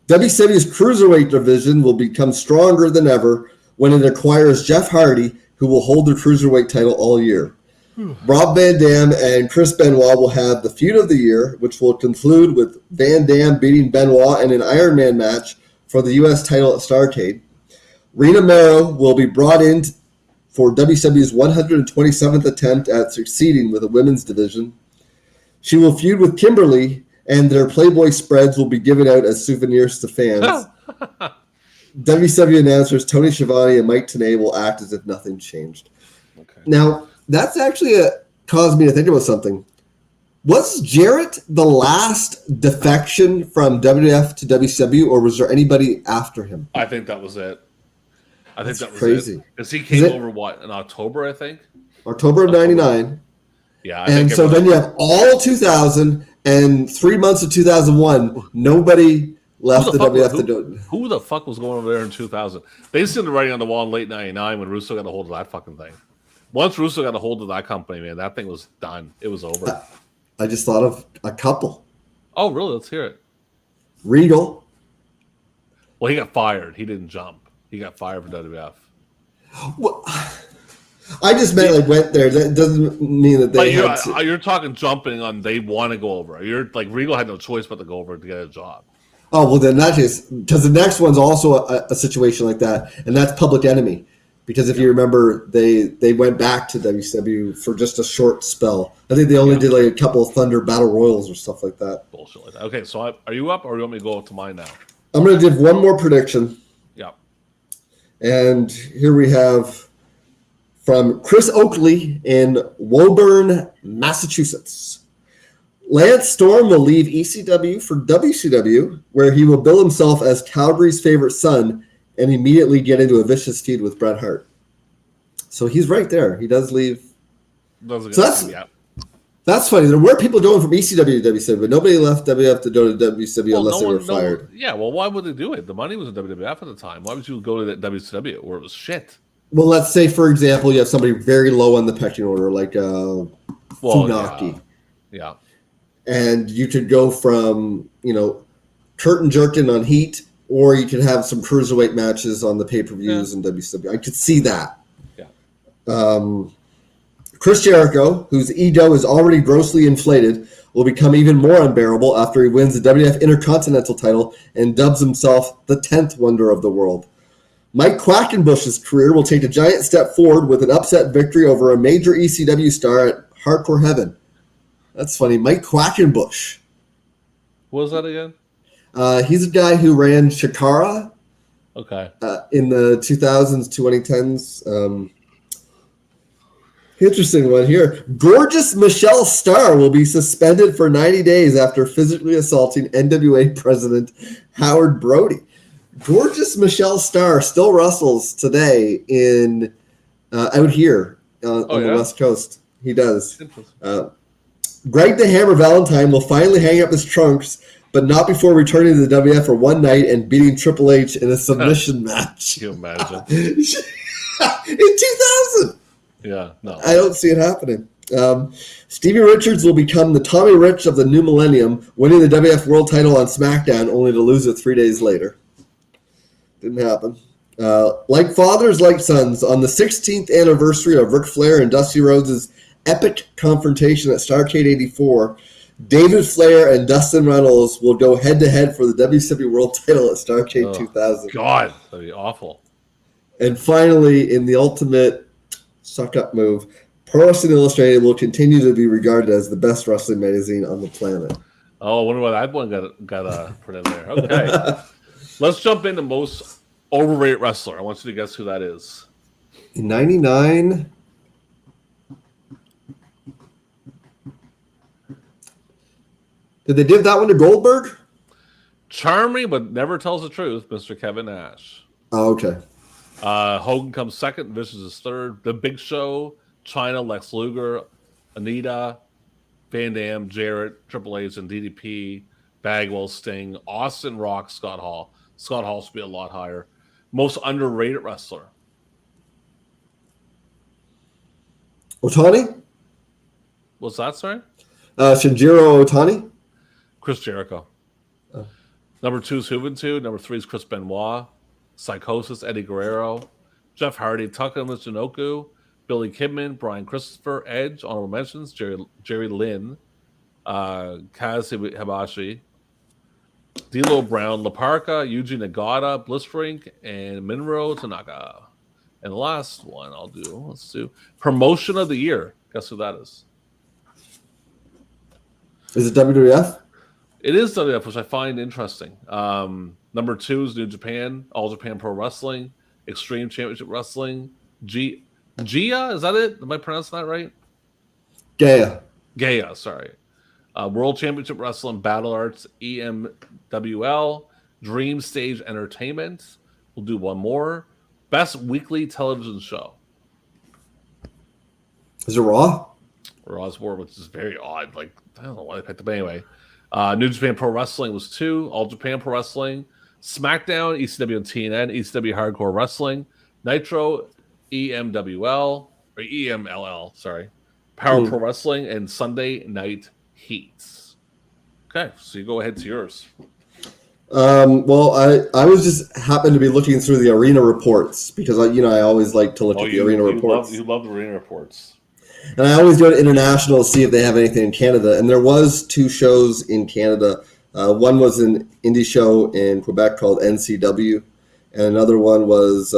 WCW's Cruiserweight division will become stronger than ever when it acquires Jeff Hardy, who will hold the Cruiserweight title all year. Rob Van Dam and Chris Benoit will have the feud of the year, which will conclude with Van Dam beating Benoit in an Iron Man match for the U.S. title at Starrcade. Rena Mero will be brought in for WCW's 127th attempt at succeeding with the women's division. She will feud with Kimberly, and their Playboy spreads will be given out as souvenirs to fans. WCW announcers Tony Schiavone and Mike Tenay will act as if nothing changed. Okay. Now, that's actually caused me to think about something. Was Jarrett the last defection from WWF to WCW, or was there anybody after him? I think that was it. I think that was crazy. Because he came over, in October, I think? October of 99. Yeah. And so then you have all 2000 and 3 months of 2001. Nobody left the WWF. Who the fuck was going over there in 2000? They seen the writing on the wall in late 99 when Russo got a hold of that fucking thing. Once Russo got a hold of that company, man, that thing was done. It was over. I just thought of a couple. Oh, really? Let's hear it. Regal. Well, he got fired. He didn't jump. He got fired for WWF. Well, I just meant like went there. That doesn't mean that they had to. You're talking jumping on they want to go over. You're like Regal had no choice but to go over to get a job. Oh, well, then in that case, because the next one's also a situation like that, and that's Public Enemy. Because if you remember, they went back to WCW for just a short spell. I think they only did like a couple of Thunder Battle Royals or stuff like that. Bullshit like that. Okay, so are you up, or do you want me to go to mine now? I'm going to give one more prediction. Yeah. And here we have from Chris Oakley in Woburn, Massachusetts. Lance Storm will leave ECW for WCW, where he will bill himself as Calgary's favorite son and immediately get into a vicious feud with Bret Hart. So he's right there. He does leave. That's funny. There were people going from ECW to WCW, but nobody left WWF to go to WCW unless they were fired. Yeah, well, why would they do it? The money was in WWF at the time. Why would you go to that WCW where it was shit? Well, let's say, for example, you have somebody very low on the pecking order, like Funaki. Yeah. And you could go from, curtain jerking on Heat, or you could have some cruiserweight matches on the pay-per-views in WCW. I could see that. Yeah. Chris Jericho, whose ego is already grossly inflated, will become even more unbearable after he wins the WWF Intercontinental title and dubs himself the 10th wonder of the world. Mike Quackenbush's career will take a giant step forward with an upset victory over a major ECW star at Hardcore Heaven. That's funny. Mike Quackenbush. What was that again? He's a guy who ran Chikara. Okay. In the 2000s, 2010s. Interesting one here. Gorgeous Michelle Starr will be suspended for 90 days after physically assaulting NWA president Howard Brody. Gorgeous Michelle Starr still wrestles today in out here on the West Coast. He does. Greg the Hammer Valentine will finally hang up his trunks, but not before returning to the WF for one night and beating Triple H in a submission match. Can you imagine? In 2000. Yeah, no. I don't see it happening. Stevie Richards will become the Tommy Rich of the new millennium, winning the WF World title on SmackDown, only to lose it 3 days later. Didn't happen. Like fathers, like sons, on the 16th anniversary of Ric Flair and Dusty Rhodes' epic confrontation at Starrcade 84, David Flair and Dustin Runnels will go head-to-head for the WCW World title at Starrcade 2000. God, that'd be awful. And finally, in the ultimate suck-up move, Pro Wrestling Illustrated will continue to be regarded as the best wrestling magazine on the planet. Oh, I wonder why that one got put in there. Okay. Let's jump into most overrated wrestler. I want you to guess who that is. In 99... Did they give that one to Goldberg? Charming, but never tells the truth, Mr. Kevin Nash. Oh, okay. Hogan comes second, Vicious is third. The Big Show, Chyna, Lex Luger, Anita, Van Dam, Jarrett, Triple H, and DDP, Bagwell, Sting, Austin, Rock, Scott Hall. Scott Hall should be a lot higher. Most underrated wrestler. Otani? What's that, sorry? Shinjiro Otani? Chris Jericho. Number 2 is Juventud. Number 3 is Chris Benoit. Psychosis, Eddie Guerrero. Jeff Hardy, Taka Michinoku, Billy Kidman, Brian Christopher, Edge, honorable mentions, Jerry Lynn, Kaz Habashi, D'Lo Brown, Laparca, Yuji Nagata, Blissfrink, and Minro Tanaka. And the last one let's do Promotion of the Year. Guess who that is? Is it WWF? It is WWF, which I find interesting. Number 2 is New Japan, All Japan Pro Wrestling, Extreme Championship Wrestling, Gia, is that it? Am I pronouncing that right? Gaia, sorry. World Championship Wrestling, Battle Arts, EMWL, Dream Stage Entertainment. We'll do one more. Best Weekly Television Show. Is it Raw? Raw's War, which is very odd. Like, I don't know why I picked it, but anyway. New Japan Pro Wrestling was 2. All Japan Pro Wrestling, SmackDown, ECW and TNN, ECW Hardcore Wrestling, Nitro, EMWL, or EMLL, sorry. Power Pro Wrestling, and Sunday Night Heats. Okay, so you go ahead to yours. Well, I was just happened to be looking through the arena reports because I always like to look at the arena reports. You love the arena reports. And I always go to International to see if they have anything in Canada. And there was 2 shows in Canada. One was an indie show in Quebec called NCW, and another one was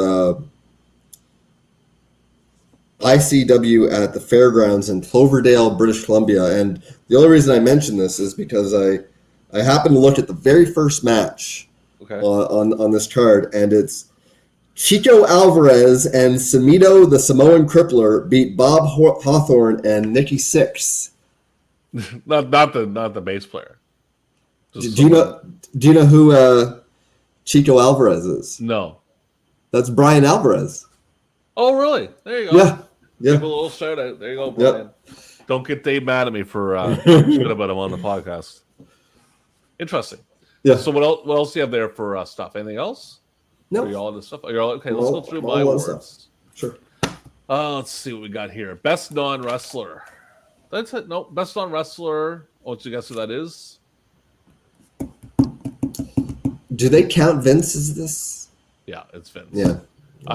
ICW at the fairgrounds in Cloverdale, British Columbia. And the only reason I mention this is because I happened to look at the very first match on this card, and it's Chico Alvarez and Samito the Samoan Crippler beat Bob Hawthorne and Nikki Sixx. not the bass player. Do you know who Chico Alvarez is? No. That's Brian Alvarez. Oh, really? There you go. Yeah. Give a little shout out. There you go, Brian. Yep. Don't get Dave mad at me for talking about him on the podcast. Interesting. Yeah. So what else do you have there for stuff? Anything else? No. Are you all this stuff? Are you all okay? Let's go through my awards. Sure. Let's see what we got here. Best non-wrestler. That's it. No, best non-wrestler. What you guess who that is? Do they count Vince as this? Yeah, it's Vince. Yeah.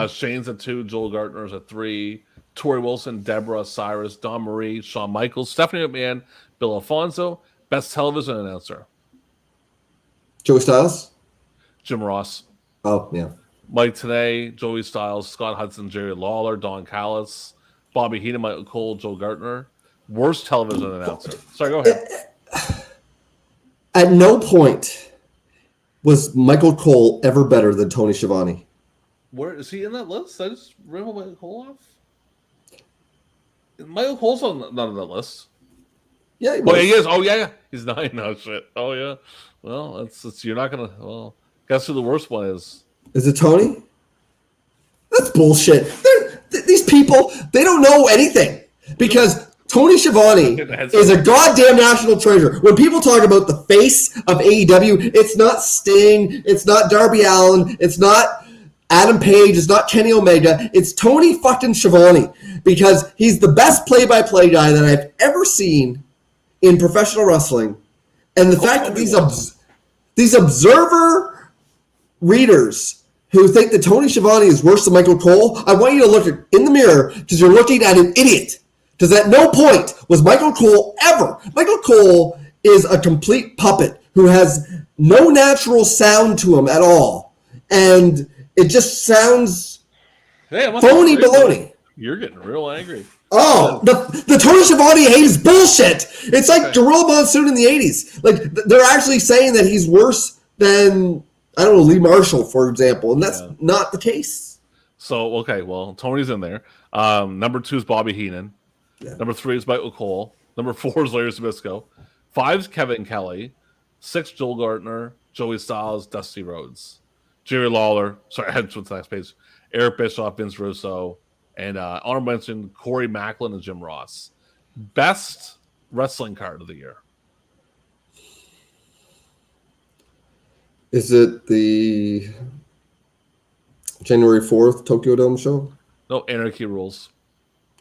Shane's at 2. Joel Gartner's at 3. Tori Wilson, Deborah, Cyrus, Dawn Marie, Shawn Michaels, Stephanie McMahon, Bill Alfonso. Best television announcer. Joey Styles? Jim Ross. Oh, yeah. Mike Tenay, Joey Styles, Scott Hudson, Jerry Lawler, Don Callis, Bobby Heenan, Michael Cole, Joe Gartner. Worst television announcer. Sorry, go ahead. At no point was Michael Cole ever better than Tony Schiavone. Where is he in that list? I just ripped Michael Cole off. Michael Cole's not on that list. Yeah, he is. Oh yeah, he's 9 now. Shit. Oh yeah. Well, it's you're not gonna. Well, guess who the worst one is? Is it Tony? That's bullshit. These people, they don't know anything because Tony Schiavone is a goddamn national treasure. When people talk about the face of AEW, it's not Sting, it's not Darby Allin, it's not Adam Page, it's not Kenny Omega, it's Tony fucking Schiavone because he's the best play-by-play guy that I've ever seen in professional wrestling. And the fact that these observer readers who think that Tony Schiavone is worse than Michael Cole, I want you to look in the mirror because you're looking at an idiot. Because at no point was Michael Cole ever. Michael Cole is a complete puppet who has no natural sound to him at all. And it just sounds phony baloney. You're getting real angry. Oh, the Tony Schiavone hate is bullshit. It's like Gorilla Monsoon in the 80s. Like, they're actually saying that he's worse than, I don't know, Lee Marshall, for example. And that's not the case. So, okay, well, Tony's in there. Number 2 is Bobby Heenan. Yeah. Number 3 is Michael Cole. Number 4 is Larry Zbyszko. 5 is Kevin Kelly. 6, Joel Gartner. Joey Styles, Dusty Rhodes. Jerry Lawler. Sorry, I had to switch to the next page. Eric Bischoff, Vince Russo. And honorable mention, Corey Macklin and Jim Ross. Best wrestling card of the year. Is it the January 4th Tokyo Dome show? No, Anarchy Rules.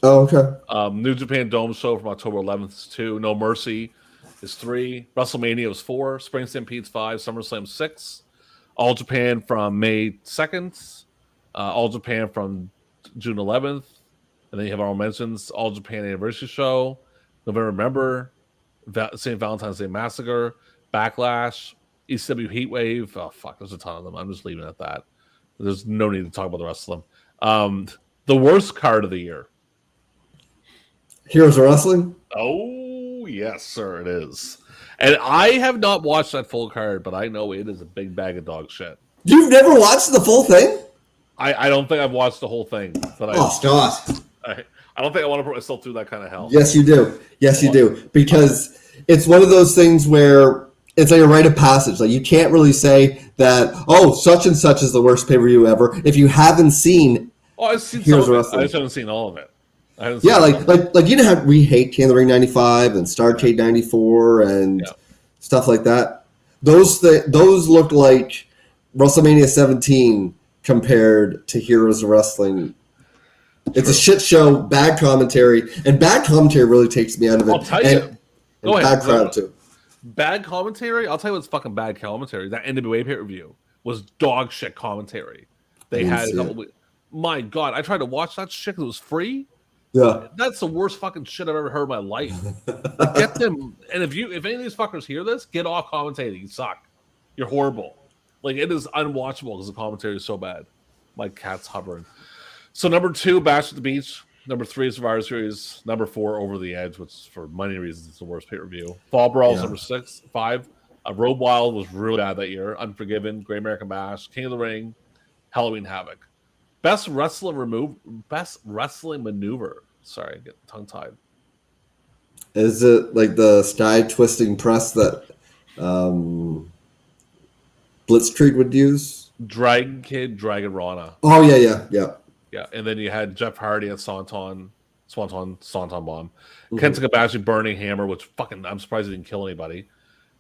Oh, okay. New Japan Dome show from October 11th is 2. No Mercy is 3. WrestleMania is 4. Spring Stampede's 5. SummerSlam 6. All Japan from May 2nd. All Japan from June 11th. And then you have our mentions, All Japan Anniversary Show, November Remember, St. Valentine's Day Massacre, Backlash, ECW Heatwave. Oh, fuck, there's a ton of them. I'm just leaving it at that. There's no need to talk about the rest of them. The worst card of the year. Heroes of Wrestling? Oh, yes, sir, it is. And I have not watched that full card, but I know it is a big bag of dog shit. You've never watched the full thing? I don't think I've watched the whole thing. But Scott. I don't think I want to put myself through that kind of hell. Yes, you do. Yes, you do. Because it's one of those things where it's like a rite of passage. Like, you can't really say that, such and such is the worst pay-per-view ever if you haven't seen I've seen Heroes some of of it. Wrestling. I just haven't seen all of it. Like you know how we hate King of the Ring 95 and Starrcade 94 and stuff like that? Those look like WrestleMania 17 compared to Heroes of Wrestling. It's a shit show, bad commentary, and bad commentary really takes me out of it. I'll tell you. Go ahead. Bad crowd too. Bad commentary? I'll tell you what's fucking bad commentary. That NWA pay-per-view was dog shit commentary. They had a couple. My God, I tried to watch that shit because it was free. Yeah, that's the worst fucking shit I've ever heard in my life. Get them, and if any of these fuckers hear this, get off commentating. You suck. You're horrible. Like, it is unwatchable because the commentary is so bad. My cat's hovering. So number 2, Bash at the Beach. Number 3 is Survivor Series. Number 4, Over the Edge, which for money reasons is the worst pay-per-view. Fall Brawl is number 6. 5. Road Wild was really bad that year. Unforgiven, Great American Bash, King of the Ring, Halloween Havoc. Best wrestling maneuver. Sorry, I get tongue-tied. Is it like the sky-twisting press that Blitzkrieg would use? Dragon Kid, Dragon Rana. Oh, yeah. Yeah, and then you had Jeff Hardy at Swanton Bomb. Kenta Kobashi, Burning Hammer, which fucking, I'm surprised he didn't kill anybody.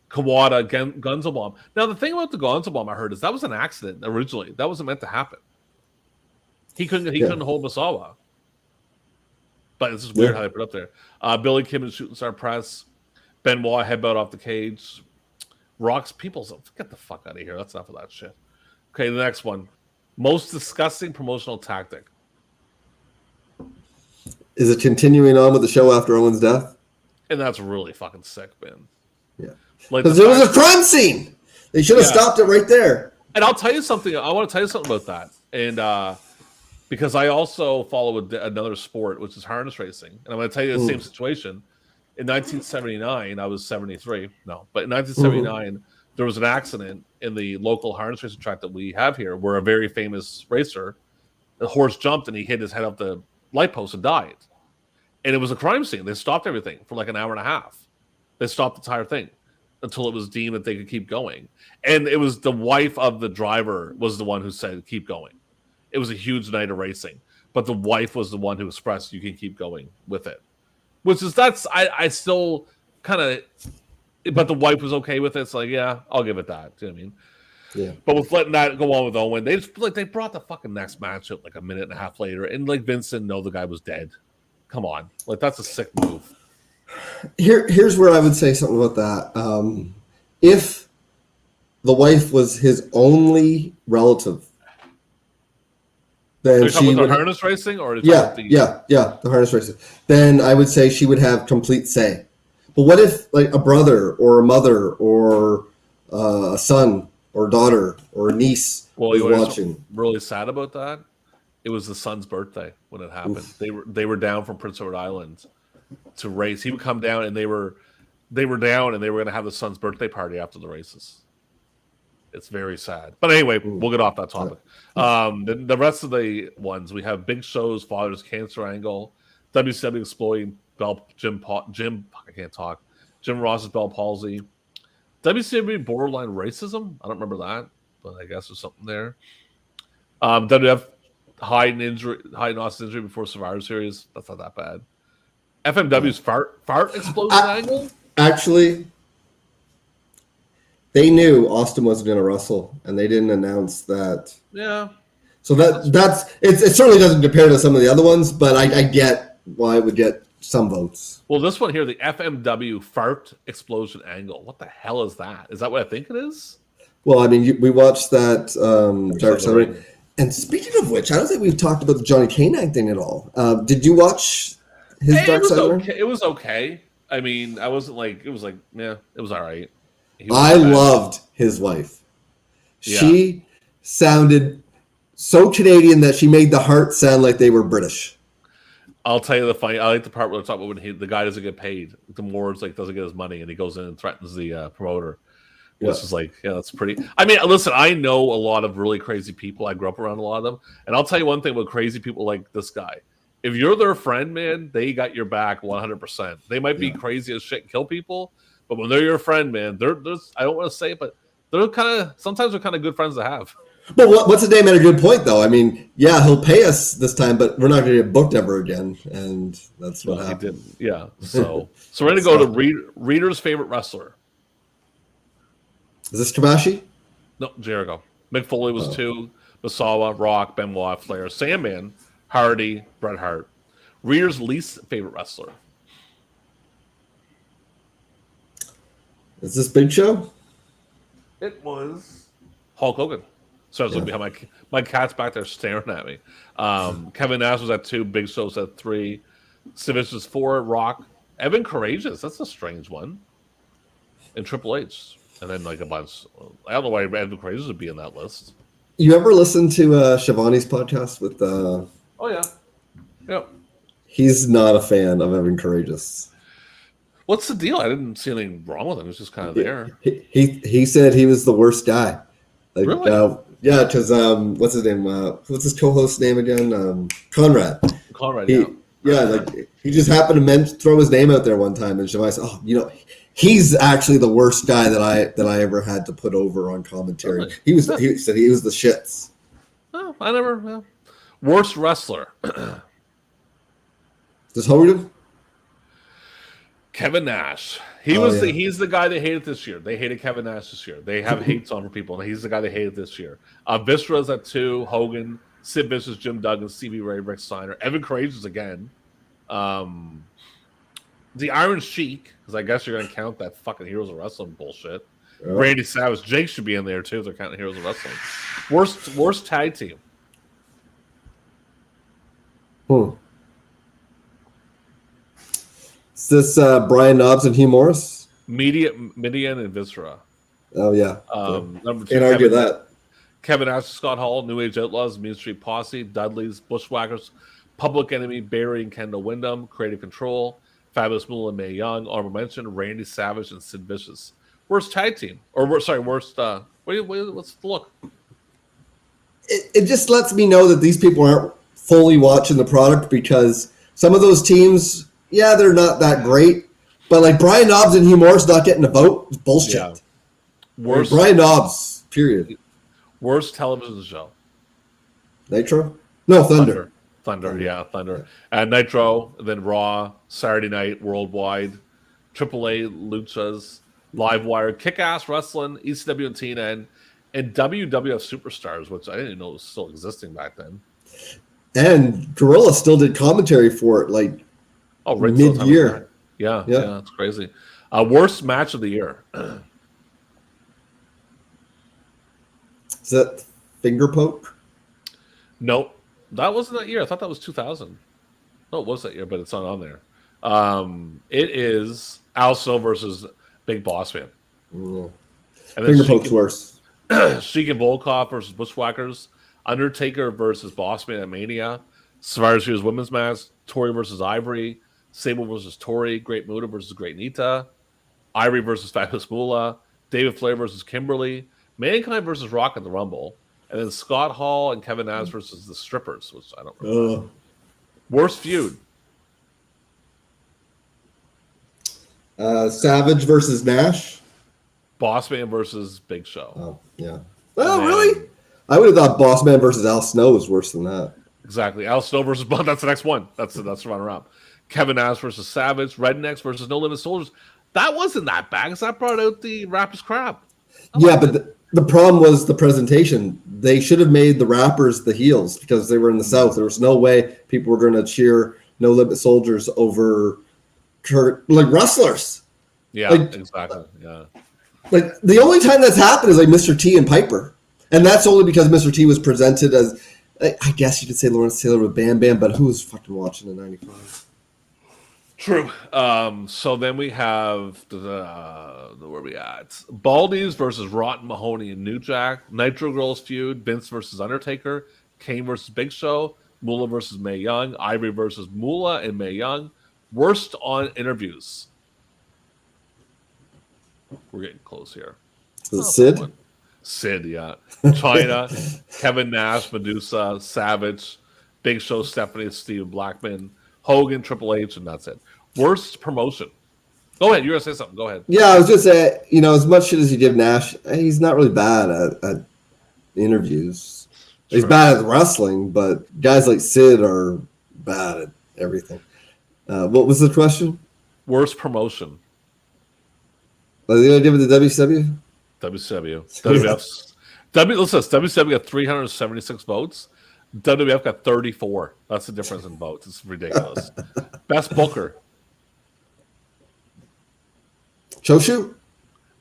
Kawada, Gunzo Bomb. Now, the thing about the Gunzo Bomb I heard is that was an accident originally. That wasn't meant to happen. He couldn't hold Masawa. But it's just weird how they put it up there. Billy Kim and Shooting Star Press. Benoit headbutt off the cage. Rocks Peoples. Get the fuck out of here. That's enough of that shit. Okay, the next one. Most disgusting promotional tactic. Is it continuing on with the show after Owen's death? And that's really fucking sick, man. Yeah. Like, because there was a crime scene. They should have stopped it right there. And I'll tell you something. I want to tell you something about that. And because I also follow another sport, which is harness racing. And I'm going to tell you the same situation. In 1979, I was 73. No, but in 1979, there was an accident in the local harness racing track that we have here where a very famous racer, the horse jumped and he hit his head up the light post and died. And it was a crime scene. They stopped everything for like an hour and a half. They stopped the entire thing until it was deemed that they could keep going. And it was the wife of the driver was the one who said, keep going. It was a huge night of racing, but the wife was the one who expressed you can keep going with it. Which is, I still kind of, but the wife was okay with it. It's like, yeah, I'll give it that. Do you know what I mean? Yeah. But with letting that go on with Owen, they brought the fucking next match up like a minute and a half later, and like Vince didn't know the guy was dead. Come on, like that's a sick move. Here's where I would say something about that. If the wife was his only relative, then she would the harness racing, or the harness racing. Then I would say she would have complete say. But what if like a brother or a mother or a son or daughter or a niece was watching? Really sad about that. It was the son's birthday when it happened. Oof. They were down from Prince Edward Island to race. He would come down, and they were down, and they were going to have the son's birthday party after the races. It's very sad. But anyway, we'll get off that topic. The rest of the ones, we have Big Show's father's cancer angle, WCW exploiting Jim Ross's Bell palsy, WCW borderline racism. I don't remember that, but I guess there's something there. WWF hide and Austin injury before Survivor Series. That's not that bad. FMW's fart explosion angle. Actually, they knew Austin wasn't going to wrestle, and they didn't announce that. Yeah. So that's it. Certainly doesn't compare to some of the other ones, but I get why it would get some votes. Well, this one here, the FMW fart explosion angle. What the hell is that? Is that what I think it is? Well, I mean, we watched that Dark Side, And speaking of which, I don't think we've talked about the Johnny K-9 thing at all. Did you watch his Dark Side? Okay. It was okay. I mean, I wasn't like, it was like, yeah, it was all right. I loved his wife. Yeah. She sounded so Canadian that she made the Hart sound like they were British. I'll tell you I like the part where it's about when the guy doesn't get paid. The Moore's like doesn't get his money, and he goes in and threatens the promoter. Which is like, yeah, that's pretty. I mean, listen, I know a lot of really crazy people. I grew up around a lot of them, and I'll tell you one thing about crazy people like this guy. If you're their friend, man, they got your back 100%. They might be crazy as shit and kill people, but when they're your friend, man, they're I don't want to say it, but sometimes they're kind of good friends to have. But what's his name at a good point, though? I mean, yeah, he'll pay us this time, but we're not going to get booked ever again, and that's what happened. He didn't. Yeah, so we're going to go to Reader's favorite wrestler. Is this Kamashi? No, Jericho. Mick Foley was 2. Masawa, Rock, Benoit, Flair, Sandman, Hardy, Bret Hart. Reader's least favorite wrestler. Is this Big Show? It was Hulk Hogan. So I was looking behind my cat's back there staring at me. Kevin Nash was at 2. Big Show was at 3. Savage was 4. Rock. Evan Courageous. That's a strange one. And Triple H. And then like a bunch. I don't know why Evan Courageous would be in that list. You ever listen to Shivani's podcast with? Oh yeah. Yep. He's not a fan of Evan Courageous. What's the deal? I didn't see anything wrong with him. He was just kind of there. He said he was the worst guy. Like, really? Yeah, because what's his name? What's his co-host's name again? Conrad. Conrad. Yeah, like he just happened to throw his name out there one time, and Shivani said, "Oh, you know, he's actually the worst guy that I ever had to put over on commentary." Really? He said he was the shits. Oh, I never. Worst wrestler. Does Hogan? Kevin Nash. He's the guy they hated this year. They hated Kevin Nash this year. They have hates on for people, and he's the guy they hated this year. Viscera's at 2. Hogan, Sid Vicious, Jim Duggan, Stevie Ray, Rick Steiner, Evan Courageous again. The Iron Sheik, because I guess you're going to count that fucking Heroes of Wrestling bullshit. Yeah. Randy Savage, Jake should be in there too if they're counting Heroes of Wrestling. Worst tag team. Is this Brian Knobbs and Hugh Morris? Midian and Viscera. Oh yeah. Number 2, can't argue that. Kevin Nash, Scott Hall, New Age Outlaws, Mean Street Posse, Dudleys, Bushwhackers, Public Enemy, Barry and Kendall Windham, Creative Control, Fabulous Moolah and Mae Young, honorable mention, Randy Savage and Sid Vicious. Worst tag team, or worst. What's the look? It just lets me know that these people aren't fully watching the product, because some of those teams, yeah, they're not that great, but like Brian Knobbs and Hugh Morris not getting a vote is bullshit. Yeah. Worst Brian Knobbs, period. Worst television show. Nitro? No, Thunder. Thunder. And Nitro, then Raw, Saturday Night, Worldwide, AAA, Luchas, Livewire, Kick-Ass Wrestling, ECW and TNN, and WWF Superstars, which I didn't even know was still existing back then. And Gorilla still did commentary for it, like mid-year. Yeah, it's crazy. Worst match of the year. Is that Finger Poke? Nope. That wasn't that year. I thought that was 2000. No, it was that year, but it's not on there. It is Al Snow versus Big Boss Man. And Finger Poke's worse. Sheik and Volkov versus Bushwhackers. Undertaker versus Boss Man at Mania. Survivor Series Women's Match. Tori versus Ivory. Sable versus Tori. Great Muta versus Great Nita. Ivory versus Fabulous Moolah. David Flair versus Kimberly. Mankind versus Rock at the Rumble. And then Scott Hall and Kevin Nash versus the Strippers, which I don't remember. Worst feud. Savage versus Nash. Boss Man versus Big Show. Oh, yeah. Oh, really? I would have thought Boss Man versus Al Snow was worse than that. Exactly. Al Snow versus Bond. That's the next one. That's the runner-up. Kevin Nash versus Savage. Rednecks versus No Limit Soldiers. That wasn't that bad because that brought out the rappers crap. But the problem was the presentation. They should have made the rappers the heels because they were in the South. There was no way people were going to cheer No Limit Soldiers over like wrestlers. Yeah, exactly. Yeah. Like the only time that's happened is like Mr. T and Piper. And that's only because Mr. T was presented as, I guess you could say Lawrence Taylor with Bam Bam, but who was fucking watching in 95? True. So then we have where we at? Baldies versus Rotten Mahoney and New Jack. Nitro Girls feud. Vince versus Undertaker. Kane versus Big Show. Moolah versus Mae Young. Ivory versus Moolah and Mae Young. Worst on interviews. We're getting close here. Sid? Sid, yeah. China, Kevin Nash, Medusa, Savage, Big Show, Stephanie, Steve Blackman, Hogan, Triple H, and that's it. Worst promotion. Go ahead. You're going to say something. Go ahead. Yeah, I was going to say, as much shit as you give Nash, he's not really bad at interviews. Sure. He's bad at wrestling, but guys like Sid are bad at everything. What was the question? Worst promotion. Are they going to give it to WCW? WCW. WCW got 376 votes. WWF got 34. That's the difference in votes. It's ridiculous. Best booker. Choshu?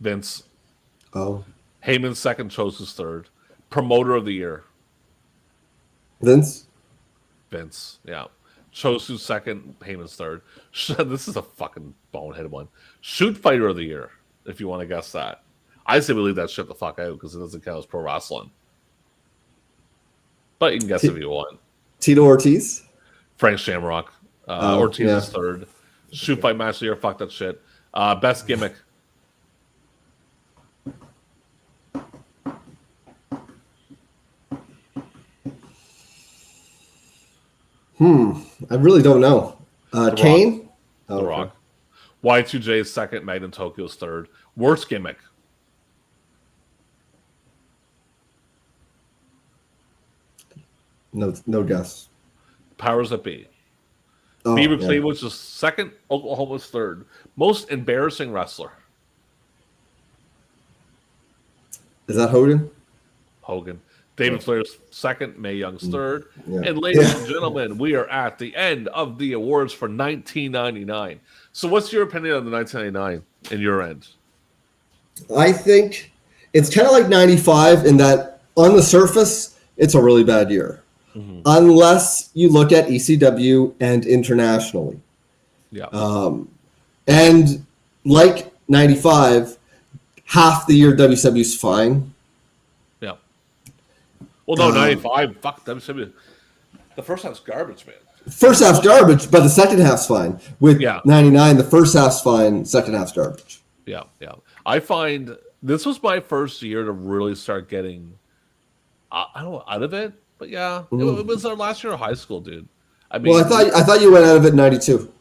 Vince. Oh. Heyman's second, Choshu's third. Promoter of the year. Vince, yeah. Choshu's second, Heyman's third. This is a fucking bonehead one. Shoot fighter of the year, if you want to guess that. I say we leave that shit the fuck out because it doesn't count as pro wrestling. But you can guess if you want. Tito Ortiz? Frank Shamrock. Ortiz is third. Shoot fight match of the year, fuck that shit. Best gimmick. I really don't know. Kane? The Rock. Y2J is second. Magnum Tokyo's third. Worst gimmick. No guess. Powers that be. Oh, Beaver Cleveland's was second. Oklahoma's third. Most embarrassing wrestler. Is that Hogan? Hogan. David Flair's second. Mae Young's third. Yeah. And ladies and gentlemen, we are at the end of the awards for 1999. So what's your opinion on the 1999 in your end? I think it's kind of like 95 in that on the surface, it's a really bad year. Mm-hmm. Unless you look at ECW and internationally. Yeah. And like 95, half the year WCW's fine. Yeah. Well, no, 95, fuck WCW. The first half's garbage, man. First half's garbage, but the second half's fine. With 99, the first half's fine, second half's garbage. Yeah. I find this was my first year to really start getting, I don't know, out of it. But yeah, it was our last year of high school, dude. I mean, well, I thought you went out of it in 92.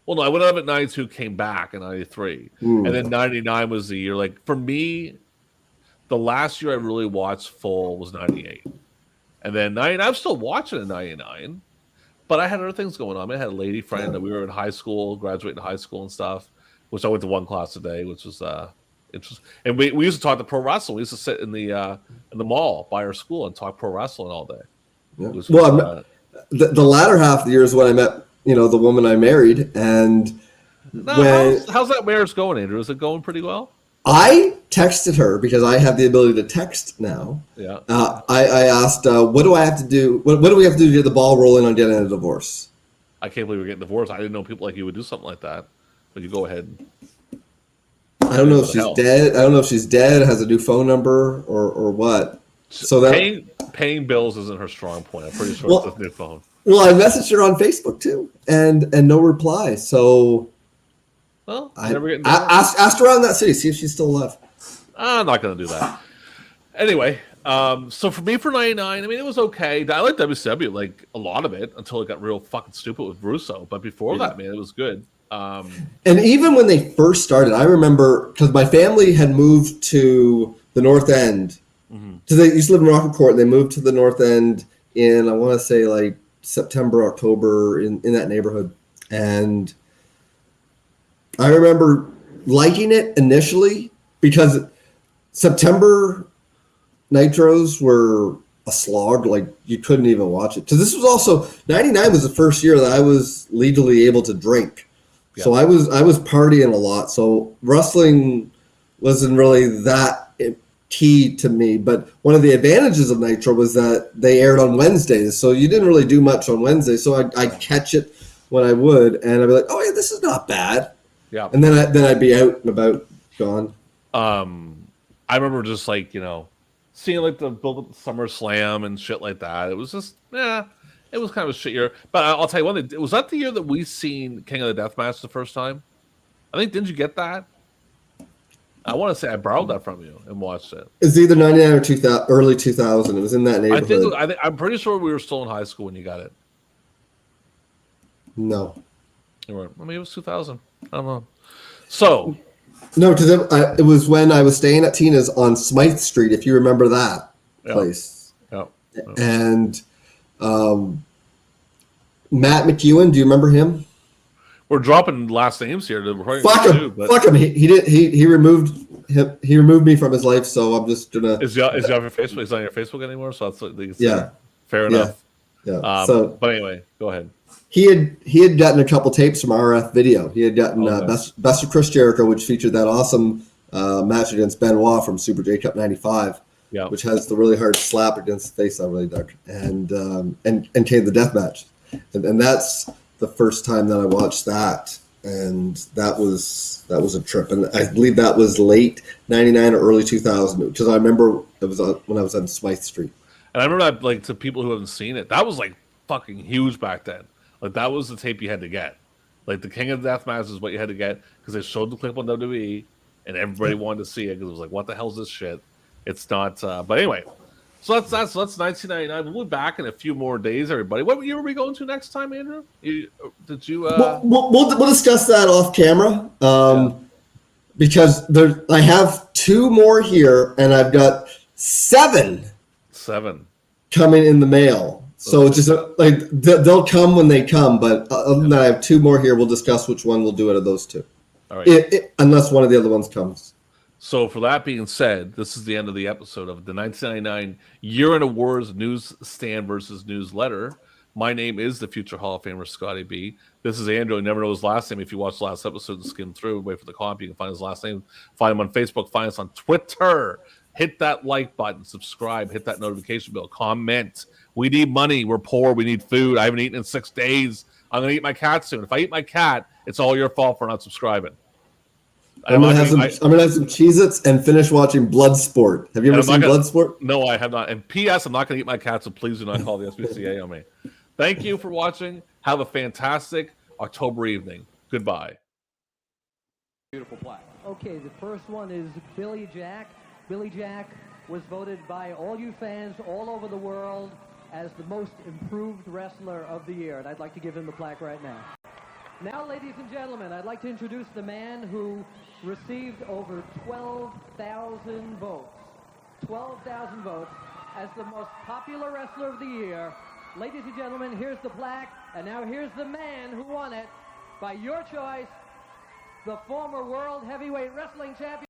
Well, no, I went out of it in 92, came back in 93. And then 99 was the year. Like, for me, the last year I really watched full was 98. And then 99, I'm still watching in 99. But I had other things going on. I had a lady friend that we were in high school, graduating high school and stuff, which I went to one class today, which was interesting. And we used to talk to pro wrestling. We used to sit in the mall by our school and talk pro wrestling all day. Yeah. The latter half of the year is when I met, the woman I married. And how's that marriage going, Andrew? Is it going pretty well? I texted her because I have the ability to text now. Yeah. I asked, what do I have to do? What do we have to do to get the ball rolling on getting a divorce? I can't believe we're getting divorced. I didn't know people like you would do something like that. But you go ahead. I don't know if she's dead. I don't know if she's dead, has a new phone number, or what. So that paying bills isn't her strong point. I'm pretty sure it's a new phone. Well, I messaged her on Facebook too, and no reply. So, well, never getting asked around that city, see if she's still alive. I'm not going to do that. Anyway, so for me, for 99, I mean, it was okay. I liked WCW, like a lot of it, until it got real fucking stupid with Russo. But before that, man, it was good. And even when they first started, I remember because my family had moved to the North End. Because they used to live in Rockland Court, and they moved to the North End in, I want to say, like September, October, in that neighborhood. And I remember liking it initially because September Nitros were a slog. Like, you couldn't even watch it. Because this was also, 99 was the first year that I was legally able to drink. Yeah. So I was partying a lot. So wrestling wasn't really that key to me. But one of the advantages of Nitro was that they aired on Wednesdays, so you didn't really do much on Wednesday. So I'd catch it when I would, and I'd be like, oh yeah, this is not bad. Yeah. And then I'd be out and about, gone. I remember just like, seeing like the build up SummerSlam and shit like that. It was just, it was kind of a shit year. But I'll tell you one thing. Was that the year that we seen King of the Deathmatch the first time? I think, didn't you get that? I want to say I borrowed that from you and watched it. It's either 99 or 2000, early 2000. It was in that neighborhood. I'm pretty sure we were still in high school when you got it. No. You weren't. I mean, it was 2000. I don't know. So. No, because it was when I was staying at Tina's on Smythe Street, if you remember that place. Yeah. And Matt McEwen, do you remember him? We're dropping last names here. Fuck him! Fuck him! He removed me from his life, so I'm just gonna. Is he on your Facebook? He's on your Facebook anymore, so that's fair enough. Yeah. But anyway, go ahead. He had gotten a couple tapes from RF Video. He had gotten Best of Chris Jericho, which featured that awesome match against Benoit from Super J Cup '95. Yeah. Which has the really hard slap against the face on really dark, and came the death match, and that's the first time that I watched that, and that was a trip, and I believe that was late '99 or early 2000, because I remember it was when I was on Smythe Street. And I remember that, like, to people who haven't seen it, that was like fucking huge back then. Like, that was the tape you had to get. Like, the King of the Death Match is what you had to get because they showed the clip on WWE, and everybody wanted to see it because it was like, what the hell is this shit? It's not. But anyway, so that's 1999. We'll be back in a few more days, everybody. What year are we going to next time, Andrew? Did you? We'll discuss that off camera. Because I have 2 more here, and I've got 7 coming in the mail. So just like they'll come when they come, but other than that, I have 2 more here. We'll discuss which one we'll do out of those 2. All right. Unless one of the other ones comes. So for that being said, this is the end of the episode of the 1999 Year in Awards Newsstand versus Newsletter. My name is the future Hall of Famer Scotty B. This is Andrew. You never know his last name. If you watch the last episode and skim through, wait for the comp, you can find his last name. Find him on Facebook. Find us on Twitter. Hit that like button. Subscribe. Hit that notification bell. Comment. We need money. We're poor. We need food. I haven't eaten in 6 days. I'm going to eat my cat soon. If I eat my cat, it's all your fault for not subscribing. I'm gonna have some Cheez-Its and finish watching Bloodsport. Have you ever seen Bloodsport? No, I have not. And P.S. I'm not going to eat my cat, so please do not call the SPCA on me. Thank you for watching. Have a fantastic October evening. Goodbye. Beautiful plaque. Okay, the first one is Billy Jack. Billy Jack was voted by all you fans all over the world as the most improved wrestler of the year, and I'd like to give him the plaque right now. Now, ladies and gentlemen, I'd like to introduce the man who received over 12,000 votes. 12,000 votes as the most popular wrestler of the year. Ladies and gentlemen, here's the plaque, and now here's the man who won it by your choice, the former World Heavyweight Wrestling Champion.